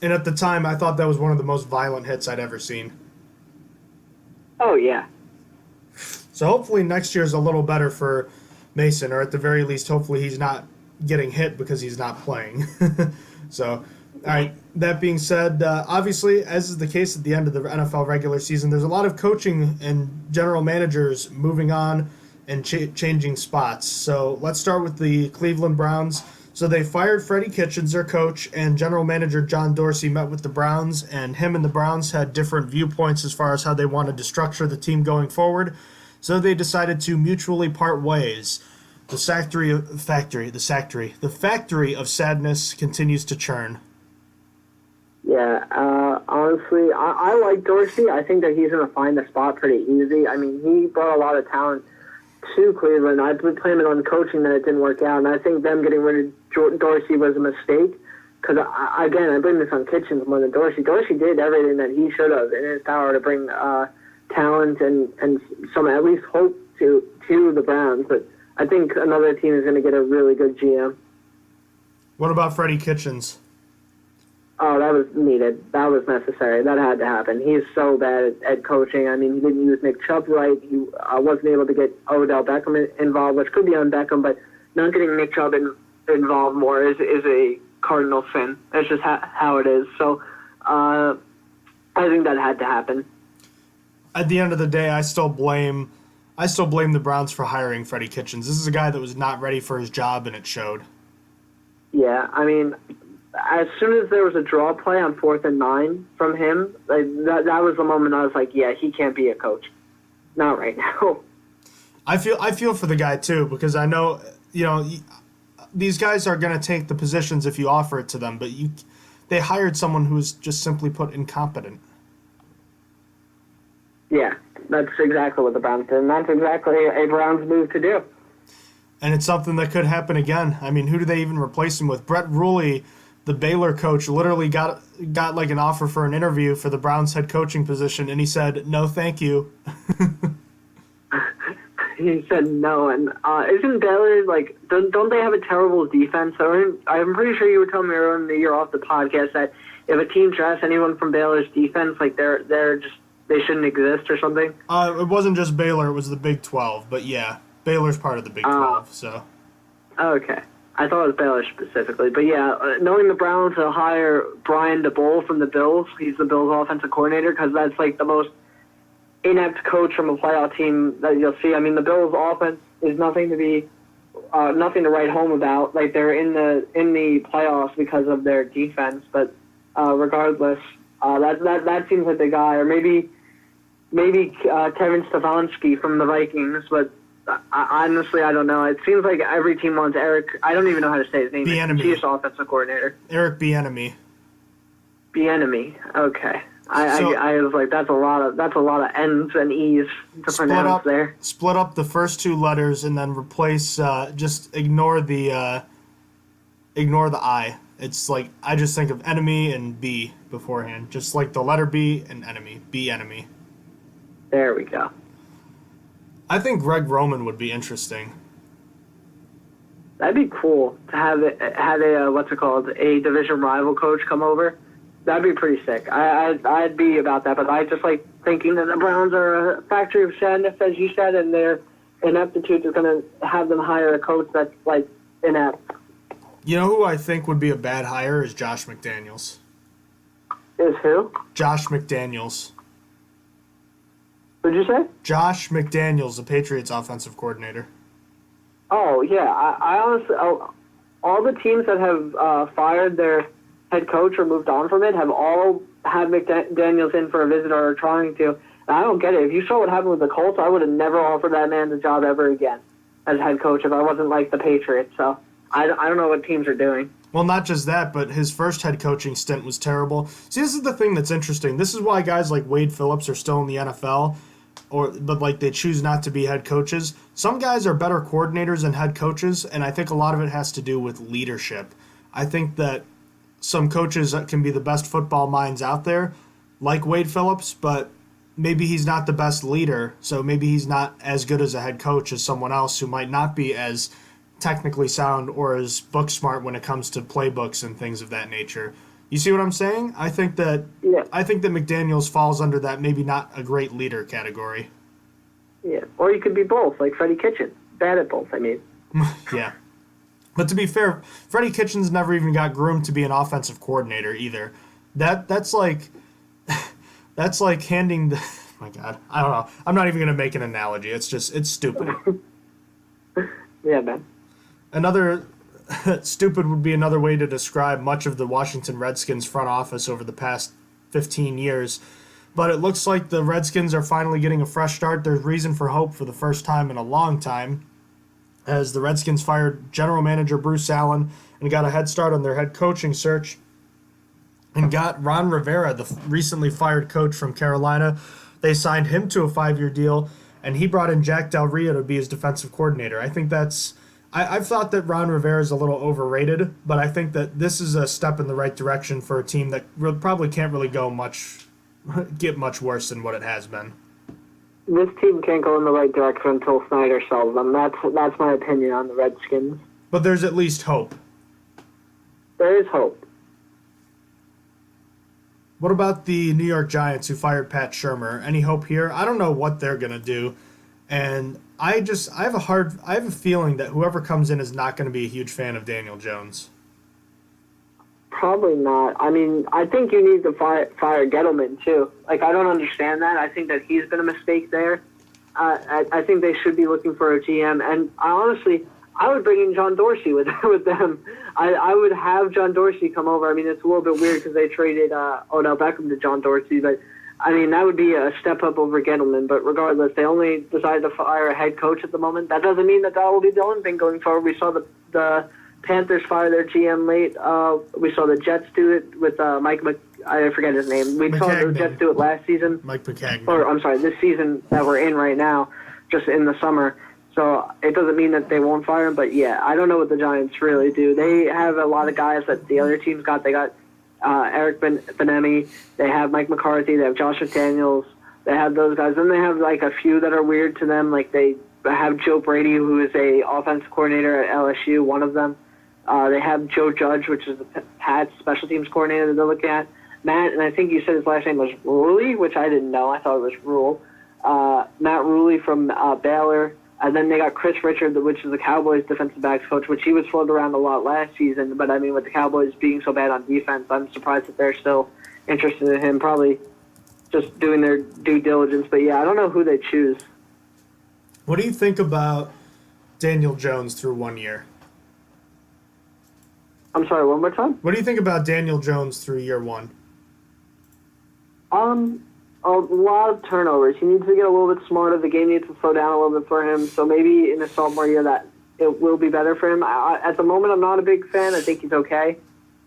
And at the time, I thought that was one of the most violent hits I'd ever seen. Oh, yeah. So hopefully next year's a little better for Mason, or at the very least, hopefully he's not getting hit because he's not playing. So, all right, that being said, obviously, as is the case at the end of the NFL regular season, there's a lot of coaching and general managers moving on and changing spots. So let's start with the Cleveland Browns. So they fired Freddie Kitchens, their coach, and general manager John Dorsey met with the Browns, and him and the Browns had different viewpoints as far as how they wanted to structure the team going forward. So they decided to mutually part ways. The factory of sadness continues to churn. Yeah, honestly, I like Dorsey. I think that he's going to find the spot pretty easy. I mean, he brought a lot of talent to Cleveland. I blamed it on coaching that it didn't work out, and I think them getting rid of Dorsey was a mistake. Because, again, I blame this on Kitchens more than Dorsey. Dorsey did everything that he should have in his power to bring talent and some at least hope to the Browns. But I think another team is going to get a really good GM. What about Freddie Kitchens? Oh, that was needed. That was necessary. That had to happen. He's so bad at coaching. I mean, he didn't use Nick Chubb right. He wasn't able to get Odell Beckham involved, which could be on Beckham, but not getting Nick Chubb involved more is a cardinal sin. That's just how it is. So I think that had to happen. At the end of the day, I still blame the Browns for hiring Freddie Kitchens. This is a guy that was not ready for his job, and it showed. Yeah, I mean, as soon as there was a draw play on 4th and 9 from him, that was the moment I was like, yeah, he can't be a coach. Not right now. I feel for the guy too, because I know, these guys are going to take the positions if you offer it to them, but they hired someone who's just simply put incompetent. Yeah, that's exactly what the Browns did, and that's exactly a Browns move to do. And it's something that could happen again. I mean, who do they even replace him with? Brett Ruley, the Baylor coach, literally got like an offer for an interview for the Browns head coaching position, and he said, no, thank you. He said no, and isn't Baylor, like, don't they have a terrible defense? I'm pretty sure you were telling me earlier in the year off the podcast that if a team drafts anyone from Baylor's defense, like, they shouldn't exist or something. It wasn't just Baylor, it was the Big 12, but yeah, Baylor's part of the Big 12, so. Okay. I thought it was Baylor specifically. But yeah, knowing the Browns will hire Brian DeBoll from the Bills, he's the Bills offensive coordinator, because that's like the most inept coach from a playoff team that you'll see. I mean, the Bills offense is nothing to write home about. Like, they're in the playoffs because of their defense, but regardless, that seems like the guy, or maybe Kevin Stefanski from the Vikings, but honestly, I don't know. It seems like every team wants Eric. I don't even know how to say his name. Bieniemy. Chiefs offensive coordinator. Eric Bieniemy. Bieniemy. Okay. I was like, that's a lot of N's and E's to pronounce there. Split up the first two letters and then replace. Just ignore the I. It's like I just think of enemy and B beforehand, just like the letter B and enemy. Bieniemy. There we go. I think Greg Roman would be interesting. That'd be cool to have a division rival coach come over. That'd be pretty sick. I'd be about that, but I just like thinking that the Browns are a factory of sadness, as you said, and their ineptitude is going to have them hire a coach that's like inept. You know who I think would be a bad hire is Josh McDaniels. Is who? Josh McDaniels. What'd you say? Josh McDaniels, the Patriots offensive coordinator. Oh, yeah. I honestly, all the teams that have fired their head coach or moved on from it have all had McDaniels in for a visit or are trying to. And I don't get it. If you saw what happened with the Colts, I would have never offered that man the job ever again as head coach if I wasn't like the Patriots. So I don't know what teams are doing. Well, not just that, but his first head coaching stint was terrible. See, this is the thing that's interesting. This is why guys like Wade Phillips are still in the NFL, but like they choose not to be head coaches. Some guys are better coordinators than head coaches, and I think a lot of it has to do with leadership. I think that some coaches can be the best football minds out there, like Wade Phillips, but maybe he's not the best leader, so maybe he's not as good as a head coach as someone else who might not be as technically sound or as book smart when it comes to playbooks and things of that nature. You see what I'm saying? I think that McDaniels falls under that maybe not a great leader category. Yeah, or you could be both, like Freddie Kitchens. Bad at both, I mean. Yeah. But to be fair, Freddie Kitchens never even got groomed to be an offensive coordinator either. That's like handing the oh my God, I don't know. I'm not even going to make an analogy. It's stupid. Yeah, man. Another stupid would be another way to describe much of the Washington Redskins front office over the past 15 years. But it looks like the Redskins are finally getting a fresh start. There's reason for hope for the first time in a long time, as the Redskins fired general manager Bruce Allen and got a head start on their head coaching search and got Ron Rivera, the recently fired coach from Carolina. They signed him to a 5-year deal, and he brought in Jack Del Rio to be his defensive coordinator. I think I've thought that Ron Rivera is a little overrated, but I think that this is a step in the right direction for a team that probably can't really get much worse than what it has been. This team can't go in the right direction until Snyder sells them. That's my opinion on the Redskins. But there's at least hope. There is hope. What about the New York Giants who fired Pat Shurmur? Any hope here? I don't know what they're going to do. And I have a feeling that whoever comes in is not going to be a huge fan of Daniel Jones. Probably not. I mean, I think you need to fire Gettleman, too. Like, I don't understand that. I think that he's been a mistake there. I think they should be looking for a GM. And I would bring in John Dorsey with them. I would have John Dorsey come over. I mean, it's a little bit weird because they traded Odell Beckham to John Dorsey, but I mean, that would be a step up over Gettleman, but regardless, they only decided to fire a head coach at the moment. That doesn't mean that will be the only thing going forward. We saw the Panthers fire their GM late. We saw the Jets do it with I forget his name. We saw the Jets do it last season. Mike McCagnon. Or, I'm sorry, this season that we're in right now, just in the summer. So it doesn't mean that they won't fire him, but yeah, I don't know what the Giants really do. They have a lot of guys that the other teams got. They got Eric Bieniemy, they have Mike McCarthy, they have Josh McDaniels, they have those guys. Then they have like a few that are weird to them, like they have Joe Brady, who is a offensive coordinator at LSU, one of them. They have Joe Judge, which is the Pats special teams coordinator that they're looking at. Matt, and I think you said his last name was Ruley, which I didn't know. I thought it was Rule. Matt Ruley from Baylor. And then they got Chris Richard, which is the Cowboys defensive backs coach, which he was floated around a lot last season. But, I mean, with the Cowboys being so bad on defense, I'm surprised that they're still interested in him, probably just doing their due diligence. But, yeah, I don't know who they choose. What do you think about Daniel Jones through 1 year? I'm sorry, one more time? What do you think about Daniel Jones through year one? A lot of turnovers. He needs to get a little bit smarter. The game needs to slow down a little bit for him. So maybe in his sophomore year that it will be better for him. At the moment, I'm not a big fan. I think he's okay.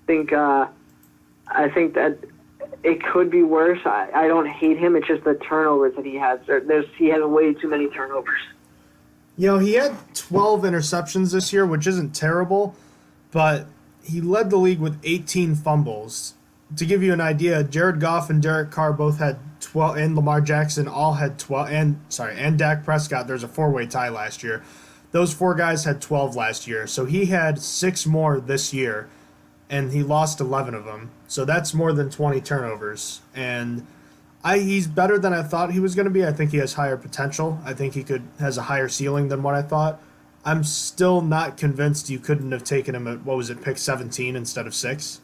I think that it could be worse. I don't hate him. It's just the turnovers that he has. He has way too many turnovers. You know, he had 12 interceptions this year, which isn't terrible, but he led the league with 18 fumbles. To give you an idea, Jared Goff and Derek Carr both had 12, and Lamar Jackson all had 12, and Dak Prescott. There's a 4-way tie last year. Those 4 guys had 12 last year, so he had 6 more this year, and he lost 11 of them. So that's more than 20 turnovers. And he's better than I thought he was going to be. I think he has higher potential. I think he has a higher ceiling than what I thought. I'm still not convinced you couldn't have taken him at, pick 17 instead of 6.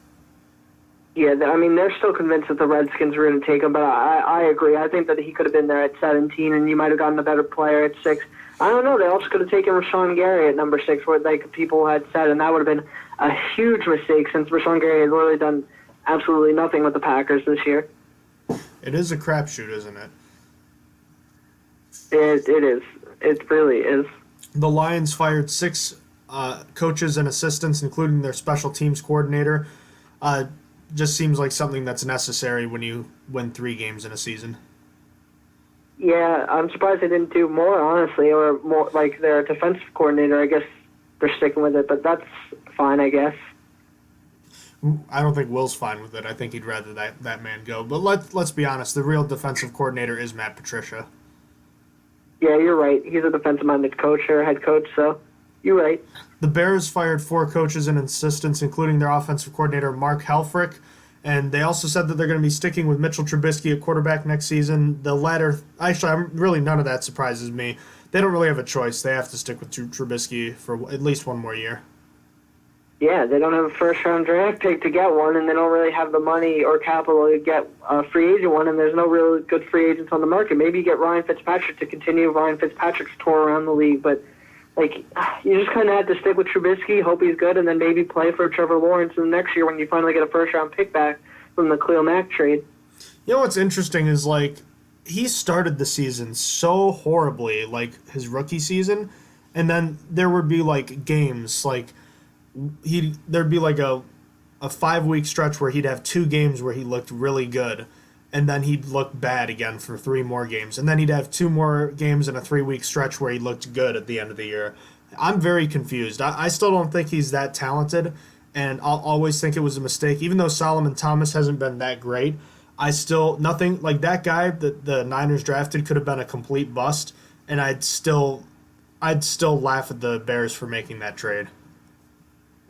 Yeah, I mean, they're still convinced that the Redskins were going to take him, but I agree. I think that he could have been there at 17, and you might have gotten a better player at 6. I don't know. They also could have taken Rashawn Gary at number 6, where like people had said, and that would have been a huge mistake since Rashawn Gary had literally done absolutely nothing with the Packers this year. It is a crapshoot, isn't it? It is. It really is. The Lions fired 6 coaches and assistants, including their special teams coordinator. Just seems like something that's necessary when you win 3 games in a season. Yeah, I'm surprised they didn't do more, honestly, or more like their defensive coordinator. I guess they're sticking with it, but that's fine, I guess. I don't think Will's fine with it. I think he'd rather that man go. But let's be honest, the real defensive coordinator is Matt Patricia. Yeah, you're right. He's a defensive-minded coach or head coach, so you're right. The Bears fired 4 coaches and assistants, including their offensive coordinator, Mark Helfrich. And they also said that they're going to be sticking with Mitchell Trubisky at quarterback next season. The latter, actually, none of that surprises me. They don't really have a choice. They have to stick with Trubisky for at least one more year. Yeah, they don't have a first-round draft pick to get one, and they don't really have the money or capital to get a free agent one, and there's no really good free agents on the market. Maybe you get Ryan Fitzpatrick to continue Ryan Fitzpatrick's tour around the league, but like you just kind of have to stick with Trubisky, hope he's good, and then maybe play for Trevor Lawrence in the next year when you finally get a first-round pick back from the Khalil Mack trade. You know what's interesting is, like, he started the season so horribly, like his rookie season, and then there would be, like, games, like, there'd be like a 5-week stretch where he'd have 2 games where he looked really good, and then he'd look bad again for 3 more games, and then he'd have 2 more games in a 3-week stretch where he looked good at the end of the year. I'm very confused. I still don't think he's that talented, and I'll always think it was a mistake. Even though Solomon Thomas hasn't been that great, nothing like that guy that the Niners drafted could have been a complete bust, and I'd still laugh at the Bears for making that trade.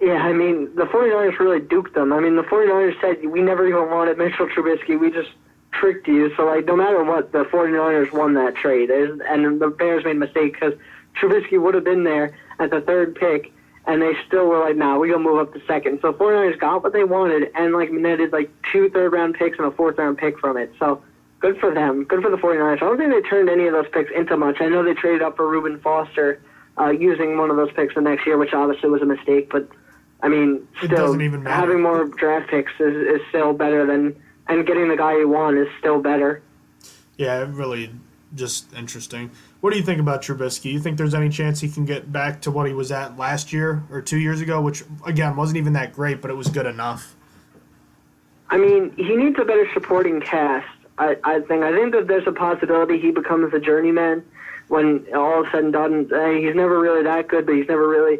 Yeah, I mean, the 49ers really duped them. I mean, the 49ers said, we never even wanted Mitchell Trubisky. We just tricked you. So, like, no matter what, the 49ers won that trade. And the Bears made a mistake because Trubisky would have been there at the 3rd pick, and they still were like, nah, we're going to move up to 2nd. So 49ers got what they wanted and, like, netted, like, 2 third-round picks and a 4th-round pick from it. So good for them. Good for the 49ers. I don't think they turned any of those picks into much. I know they traded up for Reuben Foster using one of those picks the next year, which obviously was a mistake, but I mean, still, having more draft picks is still better than, and getting the guy you want is still better. Yeah, really just interesting. What do you think about Trubisky? You think there's any chance he can get back to what he was at last year or 2 years ago, which, again, wasn't even that great, but it was good enough? I mean, he needs a better supporting cast, I think. I think that there's a possibility he becomes a journeyman when all is said and done. He's never really that good, but he's never really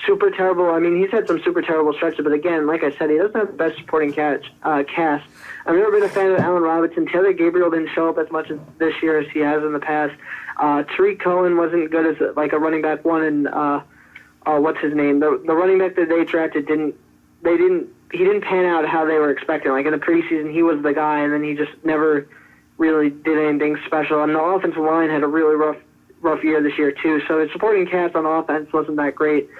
super terrible. I mean, he's had some super terrible stretches, but again, like I said, he doesn't have the best supporting cast. I've never been a fan of Allen Robinson. Taylor Gabriel didn't show up as much this year as he has in the past. Tariq Cohen wasn't good as like a running back one, and what's his name? The running back that they drafted he didn't pan out how they were expecting. Like in the preseason, he was the guy, and then he just never really did anything special. And the offensive line had a really rough year this year too. So his supporting cast on offense wasn't that great.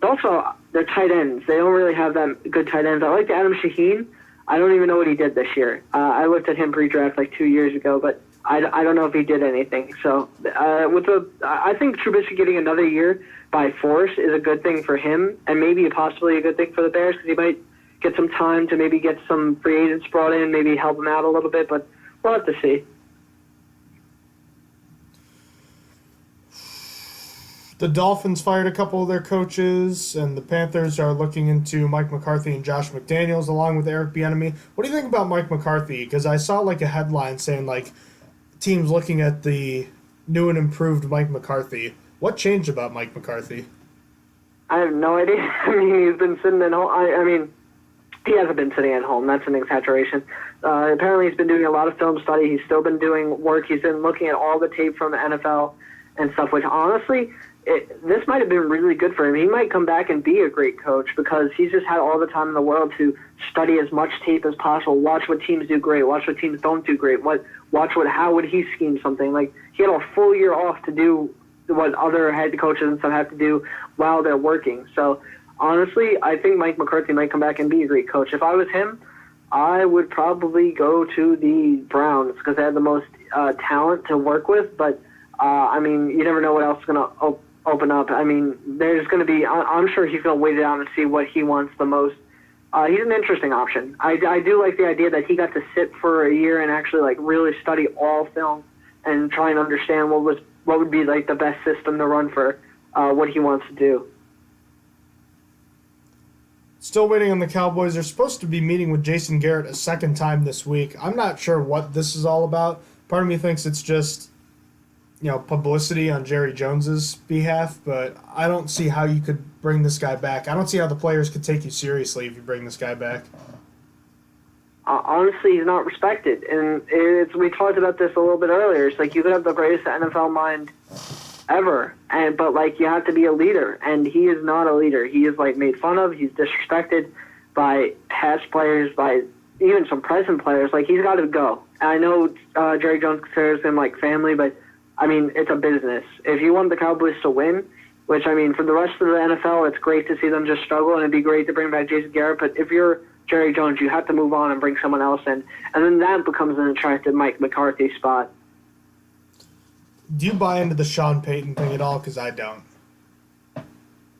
Also, they're tight ends. They don't really have that good tight ends. I like Adam Shaheen. I don't even know what he did this year. I looked at him pre-draft like 2 years ago, but I don't know if he did anything. So I think Trubisky getting another year by force is a good thing for him, and maybe possibly a good thing for the Bears because he might get some time to maybe get some free agents brought in, maybe help him out a little bit, but we'll have to see. The Dolphins fired a couple of their coaches, and the Panthers are looking into Mike McCarthy and Josh McDaniels along with Eric Bieniemy. What do you think about Mike McCarthy? Because I saw like a headline saying like teams looking at the new and improved Mike McCarthy. What changed about Mike McCarthy? I have no idea. I mean, he's been sitting at home. I mean, he hasn't been sitting at home. That's an exaggeration. Apparently, he's been doing a lot of film study. He's still been doing work. He's been looking at all the tape from the NFL and stuff, which honestly, this might have been really good for him. He might come back and be a great coach because he's just had all the time in the world to study as much tape as possible, watch what teams do great, watch what teams don't do great, how would he scheme something. Like, he had a full year off to do what other head coaches and stuff have to do while they're working. So, honestly, I think Mike McCarthy might come back and be a great coach. If I was him, I would probably go to the Browns because they have the most talent to work with. But, I mean, you never know what else is going to open up. I mean, there's going to be – I'm sure he's going to wait it out and see what he wants the most. He's an interesting option. I do like the idea that he got to sit for a year and actually, like, really study all film and try and understand what would be, like, the best system to run for what he wants to do. Still waiting on the Cowboys. They're supposed to be meeting with Jason Garrett a second time this week. I'm not sure what this is all about. Part of me thinks it's just, publicity on Jerry Jones's behalf, but I don't see how you could bring this guy back. I don't see how the players could take you seriously if you bring this guy back. Honestly, he's not respected. And we talked about this a little bit earlier. It's like you could have the greatest NFL mind ever, but like you have to be a leader, and he is not a leader. He is like made fun of. He's disrespected by past players, by even some present players. Like he's got to go. And I know Jerry Jones considers him like family, but I mean it's a business. If you want the Cowboys to win, which I mean for the rest of the NFL, it's great to see them just struggle, and it'd be great to bring back Jason Garrett. But if you're Jerry Jones, you have to move on and bring someone else in, and then that becomes an attractive Mike McCarthy spot. Do you buy into the Sean Payton thing at all? Because I don't.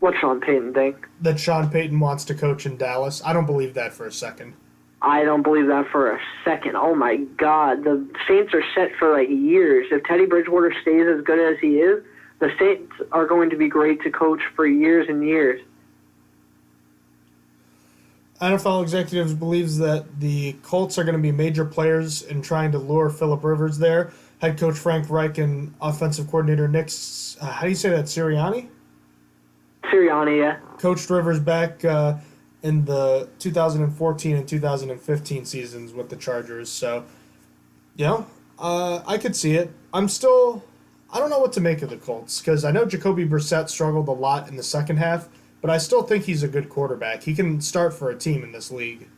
What Sean Payton thing? That Sean Payton wants to coach in Dallas. I don't believe that for a second. I don't believe that for a second. Oh, my God. The Saints are set for, like, years. If Teddy Bridgewater stays as good as he is, the Saints are going to be great to coach for years and years. NFL executives believes that the Colts are going to be major players in trying to lure Phillip Rivers there. Head coach Frank Reich and offensive coordinator Nick, how do you say that, Sirianni? Sirianni, yeah. Coached Rivers back in the 2014 and 2015 seasons with the Chargers. So, I could see it. I don't know what to make of the Colts because I know Jacoby Brissett struggled a lot in the second half, but I still think he's a good quarterback. He can start for a team in this league.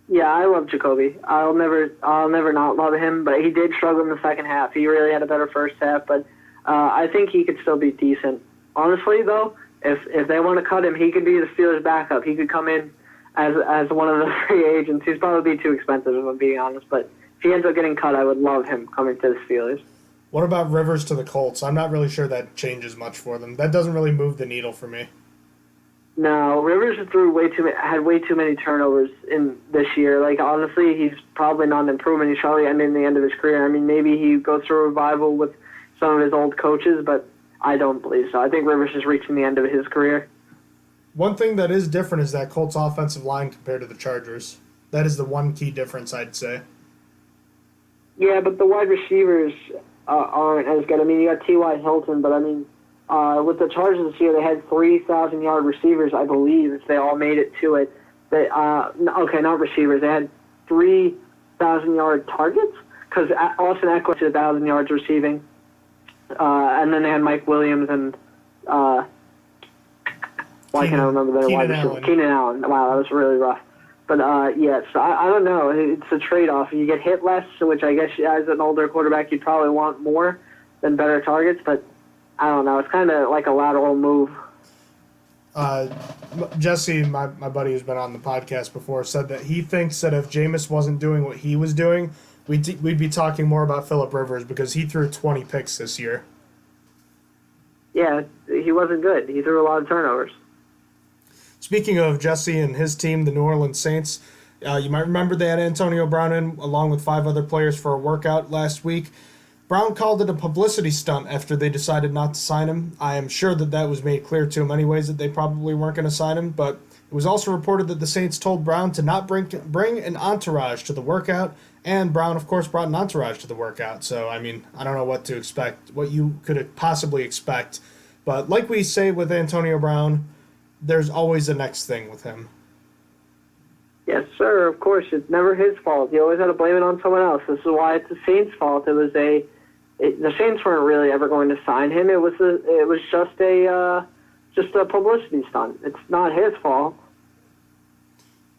Yeah, I love Jacoby. I'll never not love him, but he did struggle in the second half. He really had a better first half, but I think he could still be decent. Honestly, though, if they want to cut him, he could be the Steelers' backup. He could come in as one of the free agents. He's probably too expensive, if I'm being honest, but if he ends up getting cut, I would love him coming to the Steelers. What about Rivers to the Colts? I'm not really sure that changes much for them. That doesn't really move the needle for me. No, Rivers had way too many turnovers in this year. Like, honestly, he's probably not an improvement. He's probably ending the end of his career. I mean, maybe he goes through a revival with some of his old coaches, but I don't believe so. I think Rivers is reaching the end of his career. One thing that is different is that Colts offensive line compared to the Chargers. That is the one key difference, I'd say. Yeah, but the wide receivers aren't as good. I mean, you got T.Y. Hilton, but I mean, with the Chargers this year, they had 3,000-yard receivers, I believe, if they all made it to it. Not receivers. They had 3,000-yard targets because Austin Eckler had 1,000 yards receiving. And then they had Mike Williams and why can't I remember their wide receiver? Keenan Allen. Wow, that was really rough. But so I don't know. It's a trade-off. You get hit less, which I guess as an older quarterback you'd probably want more than better targets. But I don't know. It's kind of like a lateral move. Jesse, my buddy who's been on the podcast before, said that he thinks that if Jameis wasn't doing what he was doing, we'd be talking more about Phillip Rivers because he threw 20 picks this year. Yeah, he wasn't good. He threw a lot of turnovers. Speaking of Jesse and his team, the New Orleans Saints, you might remember they had Antonio Brown in along with 5 other players for a workout last week. Brown called it a publicity stunt after they decided not to sign him. I am sure that was made clear to him anyways that they probably weren't going to sign him, but it was also reported that the Saints told Brown to not bring an entourage to the workout, and Brown, of course, brought an entourage to the workout. So, I mean, I don't know what to expect, what you could possibly expect. But like we say with Antonio Brown, there's always a next thing with him. Yes, sir. Of course, it's never his fault. You always had to blame it on someone else. This is why it's the Saints' fault. The Saints weren't really ever going to sign him. It was just a publicity stunt. It's not his fault.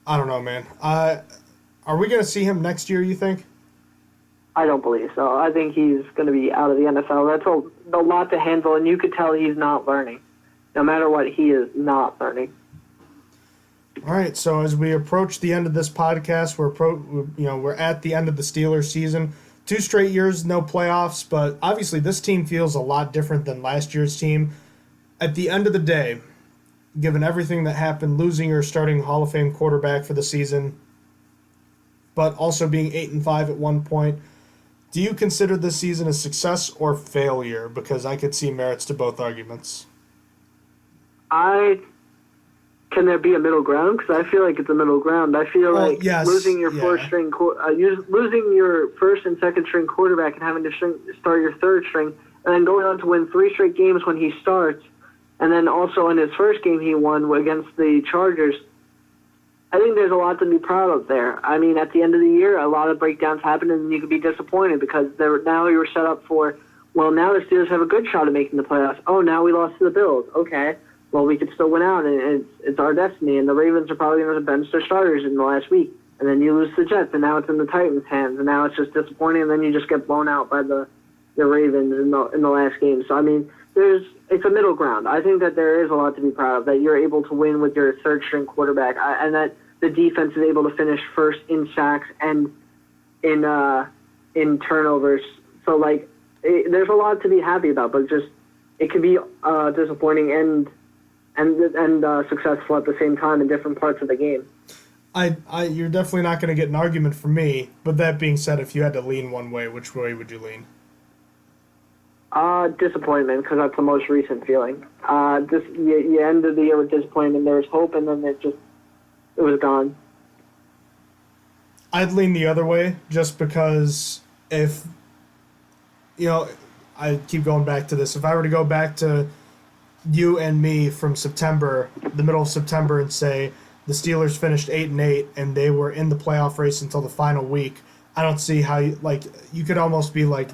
I don't know, man. Are we going to see him next year, you think? I don't believe so. I think he's going to be out of the NFL. That's a lot to handle, and you could tell he's not learning. No matter what, he is not learning. All right, so as we approach the end of this podcast, we're at the end of the Steelers season. 2 straight years, no playoffs, but obviously this team feels a lot different than last year's team. At the end of the day, given everything that happened, losing your starting Hall of Fame quarterback for the season, but also being 8-5 at one point, do you consider this season a success or failure? Because I could see merits to both arguments. Can there be a middle ground? Because I feel like it's a middle ground. I feel like yes, losing your losing your first and second string quarterback and having to start your third string, and then going on to win 3 straight games when he starts, and then also in his first game he won against the Chargers. I think there's a lot to be proud of there. I mean, at the end of the year, a lot of breakdowns happen, and you could be disappointed because now you were set up for, well, now the Steelers have a good shot at making the playoffs. Oh, now we lost to the Bills. Okay. Well, we could still win out, and it's our destiny. And the Ravens are probably going to bench their starters in the last week. And then you lose to the Jets, and now it's in the Titans' hands, and now it's just disappointing, and then you just get blown out by the Ravens in the last game. So, I mean, it's a middle ground. I think that there is a lot to be proud of, that you're able to win with your third-string quarterback, and that the defense is able to finish first in sacks and in turnovers. So, like, there's a lot to be happy about, but it can be disappointing and successful at the same time in different parts of the game. You're definitely not going to get an argument from me, but that being said, if you had to lean one way, which way would you lean? Disappointment, because that's the most recent feeling. You ended the year with disappointment. There was hope, and then it was gone. I'd lean the other way, just because if, I keep going back to this. If I were to go back to you and me from September, the middle of September, and say the Steelers finished 8-8 and they were in the playoff race until the final week, I don't see how you could almost be like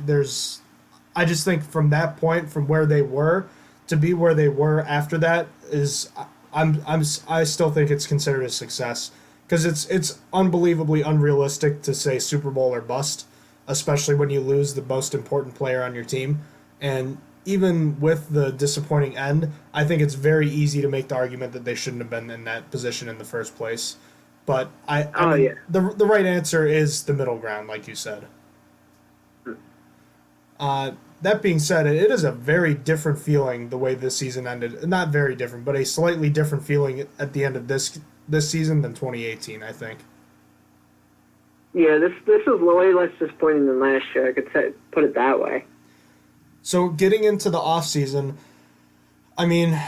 I just think from that point, from where they were to be where they were after that is I still think it's considered a success, because it's unbelievably unrealistic to say Super Bowl or bust, especially when you lose the most important player on your team. And even with the disappointing end, I think it's very easy to make the argument that they shouldn't have been in that position in the first place. But the right answer is the middle ground, like you said. That being said, it is a very different feeling the way this season ended. Not very different, but a slightly different feeling at the end of this season than 2018, I think. Yeah, this is way less disappointing than last year. I could put it that way. So getting into the offseason, I mean,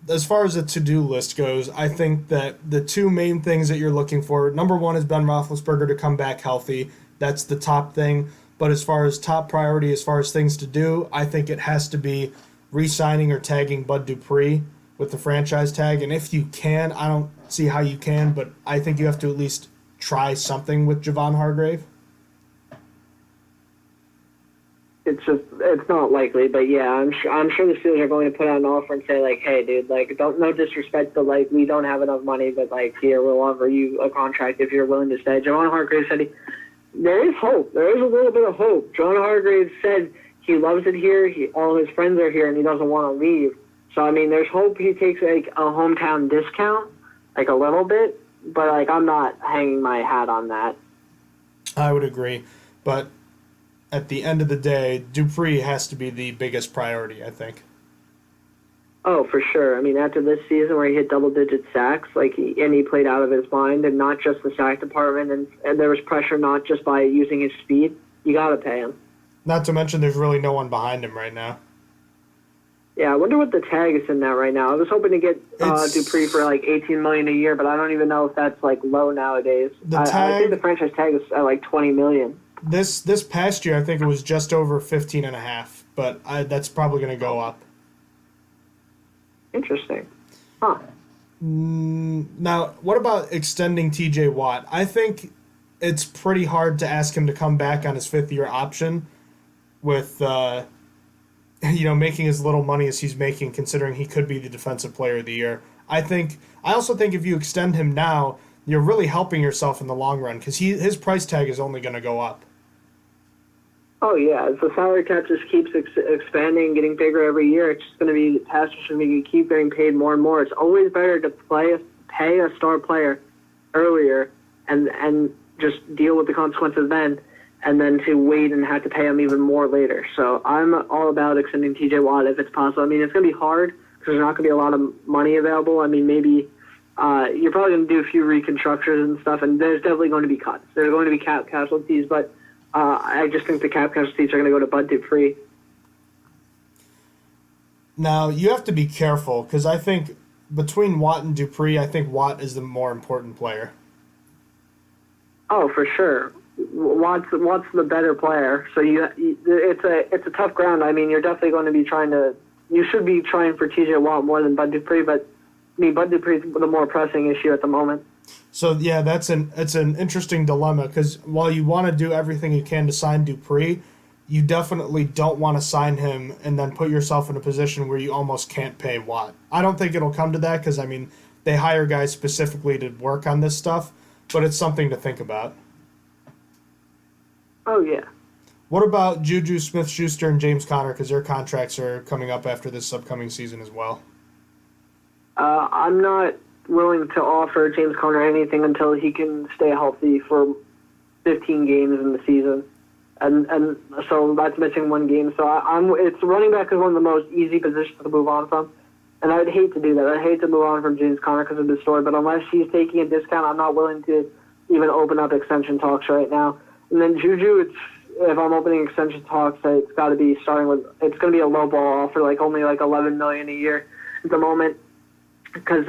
as far as the to-do list goes, I think that the 2 main things that you're looking for, number 1 is Ben Roethlisberger to come back healthy. That's the top thing. But as far as top priority, as far as things to do, I think it has to be re-signing or tagging Bud Dupree with the franchise tag. And if you can, I don't see how you can, but I think you have to at least try something with Javon Hargrave. It's not likely, but yeah, I'm sure the Steelers are going to put out an offer and say, like, hey, dude, like, no disrespect, but like, we don't have enough money, but like, here, we'll offer you a contract if you're willing to stay. Javon Hargrave said there is hope. There is a little bit of hope. John Hargrave said he loves it here. All his friends are here, and he doesn't want to leave. So I mean, there's hope he takes like a hometown discount, like a little bit, but like, I'm not hanging my hat on that. I would agree, but at the end of the day, Dupree has to be the biggest priority, I think. Oh, for sure. I mean, after this season where he hit double-digit sacks, he played out of his mind, and not just the sack department, and there was pressure not just by using his speed. You got to pay him. Not to mention there's really no one behind him right now. Yeah, I wonder what the tag is in that right now. I was hoping to get Dupree for like $18 million a year, but I don't even know if that's like low nowadays. I think the franchise tag is at like $20 million. This past year, I think it was just over 15.5, but that's probably going to go up. Interesting. Huh. Now, what about extending TJ Watt? I think it's pretty hard to ask him to come back on his 5th-year option with, making as little money as he's making, considering he could be the Defensive Player of the Year. I also think if you extend him now, you're really helping yourself in the long run, because his price tag is only going to go up. Oh, yeah. As the salary cap just keeps expanding and getting bigger every year, it's just going to be, pastors are going to keep getting paid more and more. It's always better to pay a star player earlier and just deal with the consequences then, and then to wait and have to pay him even more later. So I'm all about extending TJ Watt if it's possible. I mean, it's going to be hard because there's not going to be a lot of money available. I mean, maybe you're probably going to do a few reconstructions and stuff, and there's definitely going to be cuts. There's going to be cap casualties, but I just think the cap casualties are going to go to Bud Dupree. Now, you have to be careful because I think between Watt and Dupree, I think Watt is the more important player. Oh, for sure. Watt's the better player. So it's a tough ground. I mean, you're definitely going to be you should be trying for TJ Watt more than Bud Dupree, but I mean, Bud Dupree's the more pressing issue at the moment. So yeah, it's an interesting dilemma because while you want to do everything you can to sign Dupree, you definitely don't want to sign him and then put yourself in a position where you almost can't pay Watt. I don't think it'll come to that because, I mean, they hire guys specifically to work on this stuff, but it's something to think about. Oh, yeah. What about Juju Smith-Schuster and James Conner because their contracts are coming up after this upcoming season as well? I'm not willing to offer James Conner anything until he can stay healthy for 15 games in the season. And so that's missing one game. So it's running back is one of the most easy positions to move on from. And I'd hate to do that. I'd hate to move on from James Conner because of the story. But unless he's taking a discount, I'm not willing to even open up extension talks right now. And then Juju, if I'm opening extension talks, it's got to be starting with, it's going to be a low ball offer, only $11 million a year at the moment. Because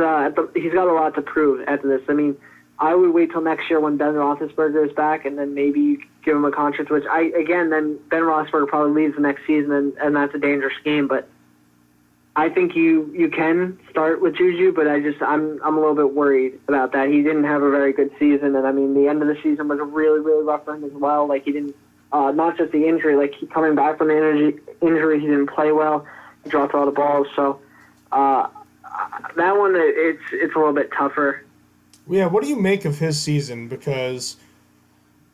he's got a lot to prove after this. I mean, I would wait till next year when Ben Roethlisberger is back, and then maybe you give him a contract. Then Ben Roethlisberger probably leaves the next season, and that's a dangerous game. But I think you can start with Juju, but I'm a little bit worried about that. He didn't have a very good season, and I mean the end of the season was really really rough for him as well. He didn't not just the injury, he coming back from the injury, he didn't play well. He dropped a lot of balls, so that one it's a little bit tougher. Yeah, what do you make of his season? Because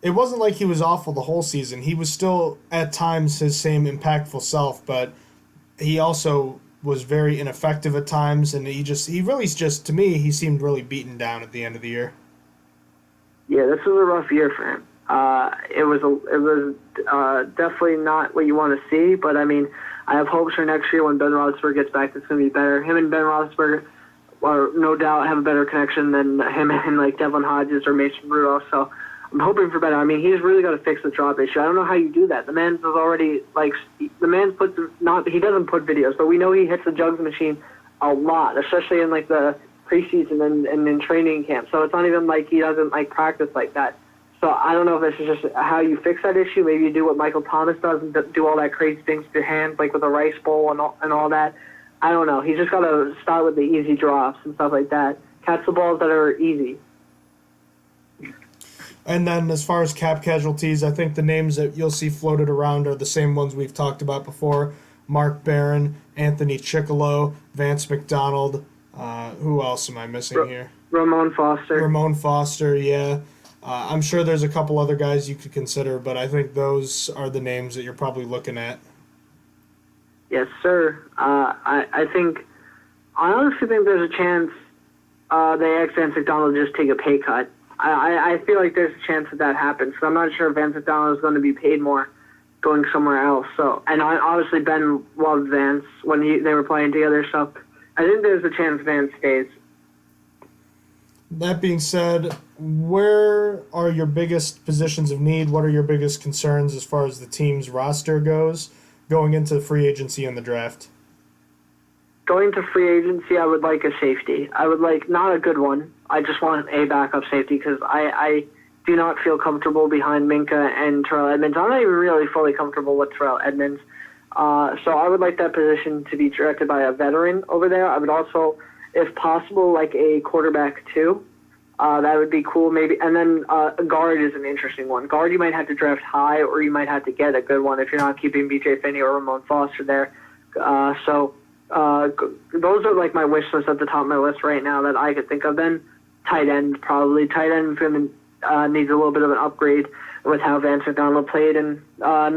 it wasn't like he was awful the whole season. He was still, at times, his same impactful self, but he also was very ineffective at times, and to me, he seemed really beaten down at the end of the year. Yeah, this was a rough year for him. It was definitely not what you want to see, but I mean, I have hopes for next year when Ben Roethlisberger gets back, it's going to be better. Him and Ben Roethlisberger no doubt have a better connection than him and Devlin Hodges or Mason Rudolph. So I'm hoping for better. I mean, he's really got to fix the drop issue. I don't know how you do that. The man's is already he doesn't put videos, but we know he hits the jugs machine a lot, especially in the preseason and in training camp. So it's not even like he doesn't practice like that. So I don't know if this is just how you fix that issue. Maybe you do what Michael Thomas does and do all that crazy things with your hands, with a rice bowl and all that. I don't know. He's just got to start with the easy drops and stuff like that. Catch the balls that are easy. And then as far as cap casualties, I think the names that you'll see floated around are the same ones we've talked about before. Mark Barron, Anthony Chickalo, Vance McDonald. Who else am I missing here? Ramon Foster, yeah. I'm sure there's a couple other guys you could consider, but I think those are the names that you're probably looking at. Yes, sir. I honestly think there's a chance they ask Vance McDonald to just take a pay cut. I feel like there's a chance that happens. So I'm not sure if Vance McDonald is going to be paid more going somewhere else. So, and obviously Ben loved Vance when they were playing together. So I think there's a chance Vance stays. That being said, where are your biggest positions of need? What are your biggest concerns as far as the team's roster goes going into free agency and the draft? Going to free agency, I would like a safety. I would like not a good one. I just want a backup safety because I do not feel comfortable behind Minka and Terrell Edmonds. I'm not even really fully comfortable with Terrell Edmonds. So I would like that position to be directed by a veteran over there. I would also, if possible, a quarterback too. That would be cool, maybe. And then a guard is an interesting one. Guard, you might have to draft high, or you might have to get a good one if you're not keeping B.J. Finney or Ramon Foster there. Those are my wish list at the top of my list right now that I could think of. Then tight end, probably. Tight end needs a little bit of an upgrade with how Vance McDonald played, and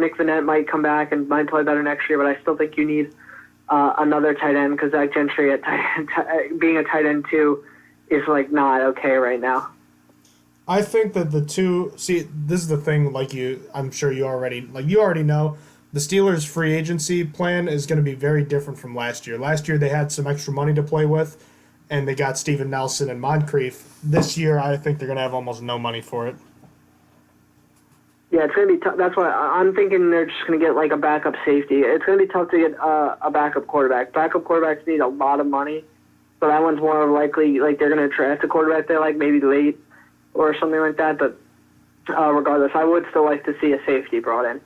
Nick Vannett might come back and might play better next year, but I still think you need another tight end because Zach Gentry at being a tight end too is like not okay right now. I think that the two, see, this is the thing, I'm sure you already know, the Steelers' free agency plan is going to be very different from last year. Last year they had some extra money to play with, and they got Steven Nelson and Moncrief. This year I think they're going to have almost no money for it. Yeah, it's going to be tough. That's why I'm thinking they're just going to get like a backup safety. It's going to be tough to get a backup quarterback. Backup quarterbacks need a lot of money, so that one's more likely like they're going to draft a quarterback there like maybe late or something like that. But regardless, I would still like to see a safety brought in.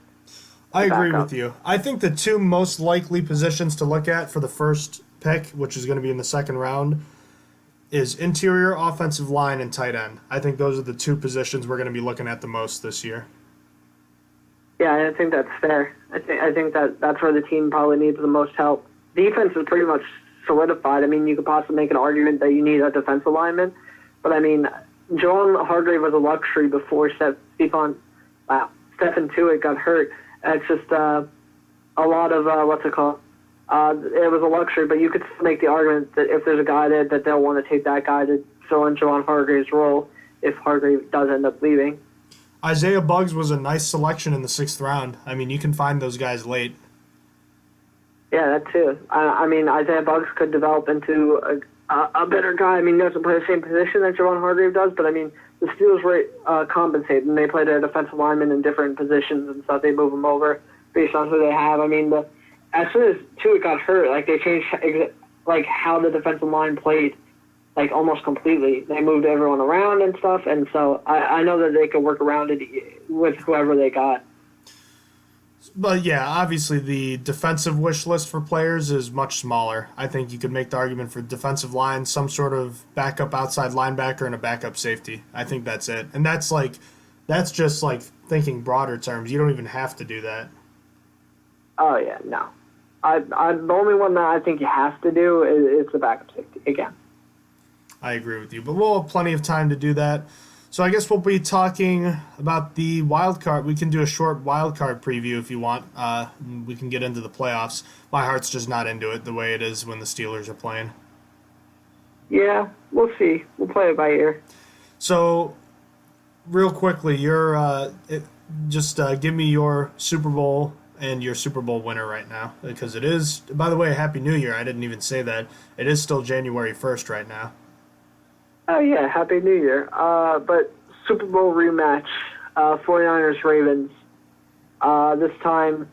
I agree with you. I think the two most likely positions to look at for the first pick, which is going to be in the second round, is interior offensive line and tight end. I think those are the two positions we're going to be looking at the most this year. Yeah, I think that's fair. I think that's where the team probably needs the most help. Defense is pretty much solidified. I mean, you could possibly make an argument that you need a defensive lineman, but I mean, Javon Hargrave was a luxury before Stephen Tuitt got hurt. It's just a lot of what's it called? It was a luxury, but you could make the argument that if there's a guy there, that they'll want to take that guy to fill in Javon Hargrave's role if Hargrave does end up leaving. Isaiah Buggs was a nice selection in the 6th round. I mean, you can find those guys late. Yeah, that too. I mean, Isaiah Buggs could develop into a better guy. I mean, he doesn't play the same position that Javon Hargrave does, but I mean, the Steelers compensate, and they play their defensive linemen in different positions and stuff. They move them over based on who they have. I mean, as soon as Tua got hurt, like they changed like how the defensive line played, like almost completely. They moved everyone around and stuff, and so I know that they could work around it with whoever they got. But yeah, obviously the defensive wish list for players is much smaller. I think you could make the argument for defensive line, some sort of backup outside linebacker and a backup safety. I think that's it. And that's just like thinking broader terms. You don't even have to do that. Oh yeah, no. The only one that I think you have to do is the backup safety again. I agree with you, but we'll have plenty of time to do that. So I guess we'll be talking about the wild card. We can do a short wild card preview if you want. We can get into the playoffs. My heart's just not into it the way it is when the Steelers are playing. Yeah, we'll see. We'll play it by ear. So, real quickly, give me your Super Bowl and your Super Bowl winner right now, because it is. By the way, Happy New Year. I didn't even say that. It is still January 1st right now. Oh, yeah, Happy New Year. But Super Bowl rematch, 49ers-Ravens. This time,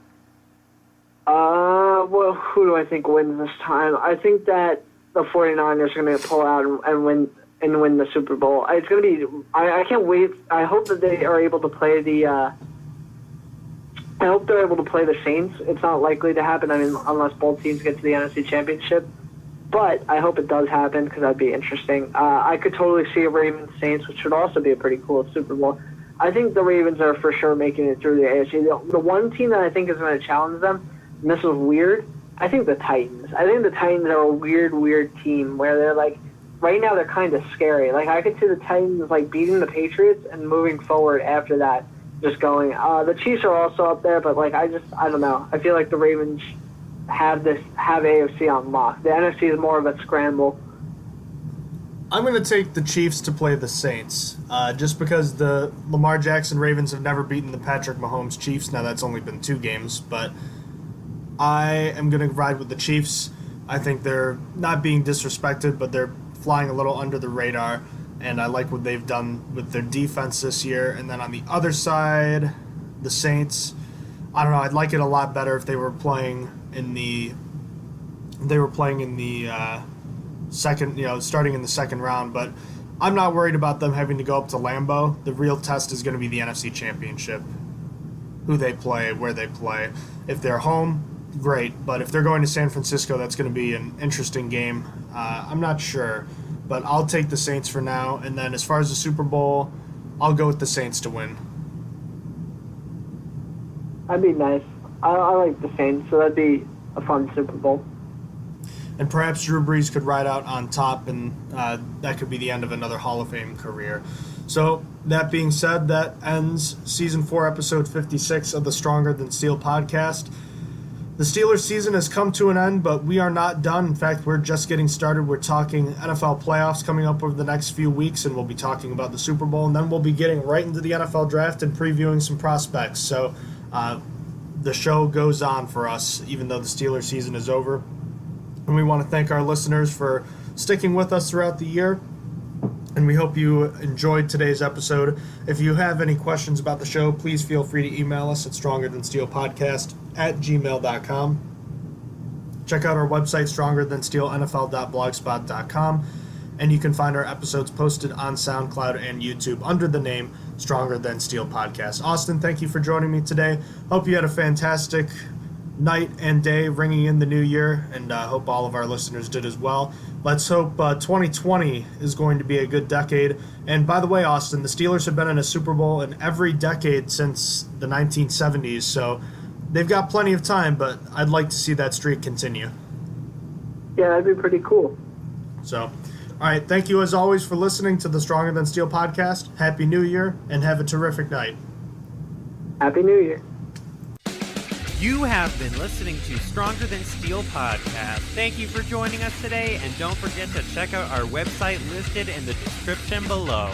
well, who do I think wins this time? I think that the 49ers are going to pull out and win the Super Bowl. It's going to be, I can't wait. I hope that they are able to play I hope they're able to play the Saints. It's not likely to happen, I mean, unless both teams get to the NFC Championship. But I hope it does happen because that'd be interesting. I could totally see a Ravens-Saints, which would also be a pretty cool Super Bowl. I think the Ravens are for sure making it through the AFC. The one team that I think is going to challenge them, and this is weird, I think the Titans. I think the Titans are a weird team where they're like, right now they're kind of scary. Like I could see the Titans like beating the Patriots and moving forward after that, just going. The Chiefs are also up there, but like I don't know. I feel like the Ravens have AFC on lock. The NFC is more of a scramble. I'm going to take the Chiefs to play the Saints, just because the Lamar Jackson Ravens have never beaten the Patrick Mahomes Chiefs. Now that's only been 2 games, but I am going to ride with the Chiefs. I think they're not being disrespected, but they're flying a little under the radar, and I like what they've done with their defense this year. And then on the other side, the Saints, I don't know, I'd like it a lot better if they were playing in the second, starting in the second round, but I'm not worried about them having to go up to Lambeau. The real test is going to be the NFC Championship. Who they play, where they play. If they're home, great, but if they're going to San Francisco, that's going to be an interesting game. I'm not sure, but I'll take the Saints for now, and then as far as the Super Bowl, I'll go with the Saints to win. That'd be nice. I like the Saints, so that'd be a fun Super Bowl. And perhaps Drew Brees could ride out on top, and that could be the end of another Hall of Fame career. So, that being said, that ends Season 4, Episode 56 of the Stronger Than Steel podcast. The Steelers season has come to an end, but we are not done. In fact, we're just getting started. We're talking NFL playoffs coming up over the next few weeks, and we'll be talking about the Super Bowl, and then we'll be getting right into the NFL draft and previewing some prospects. So the show goes on for us, even though the Steelers season is over. And we want to thank our listeners for sticking with us throughout the year. And we hope you enjoyed today's episode. If you have any questions about the show, please feel free to email us at strongerthansteelpodcast@gmail.com. Check out our website, strongerthansteelnfl.blogspot.com. And you can find our episodes posted on SoundCloud and YouTube under the name Stronger Than Steel Podcast. Austin, thank you for joining me today. Hope you had a fantastic night and day ringing in the new year, and hope all of our listeners did as well. Let's hope 2020 is going to be a good decade. And by the way, Austin, the Steelers have been in a Super Bowl in every decade since the 1970s, so they've got plenty of time, but I'd like to see that streak continue. Yeah, that'd be pretty cool. So, all right, thank you as always for listening to the Stronger Than Steel podcast. Happy New Year, and have a terrific night. Happy New Year. You have been listening to Stronger Than Steel podcast. Thank you for joining us today, and don't forget to check out our website listed in the description below.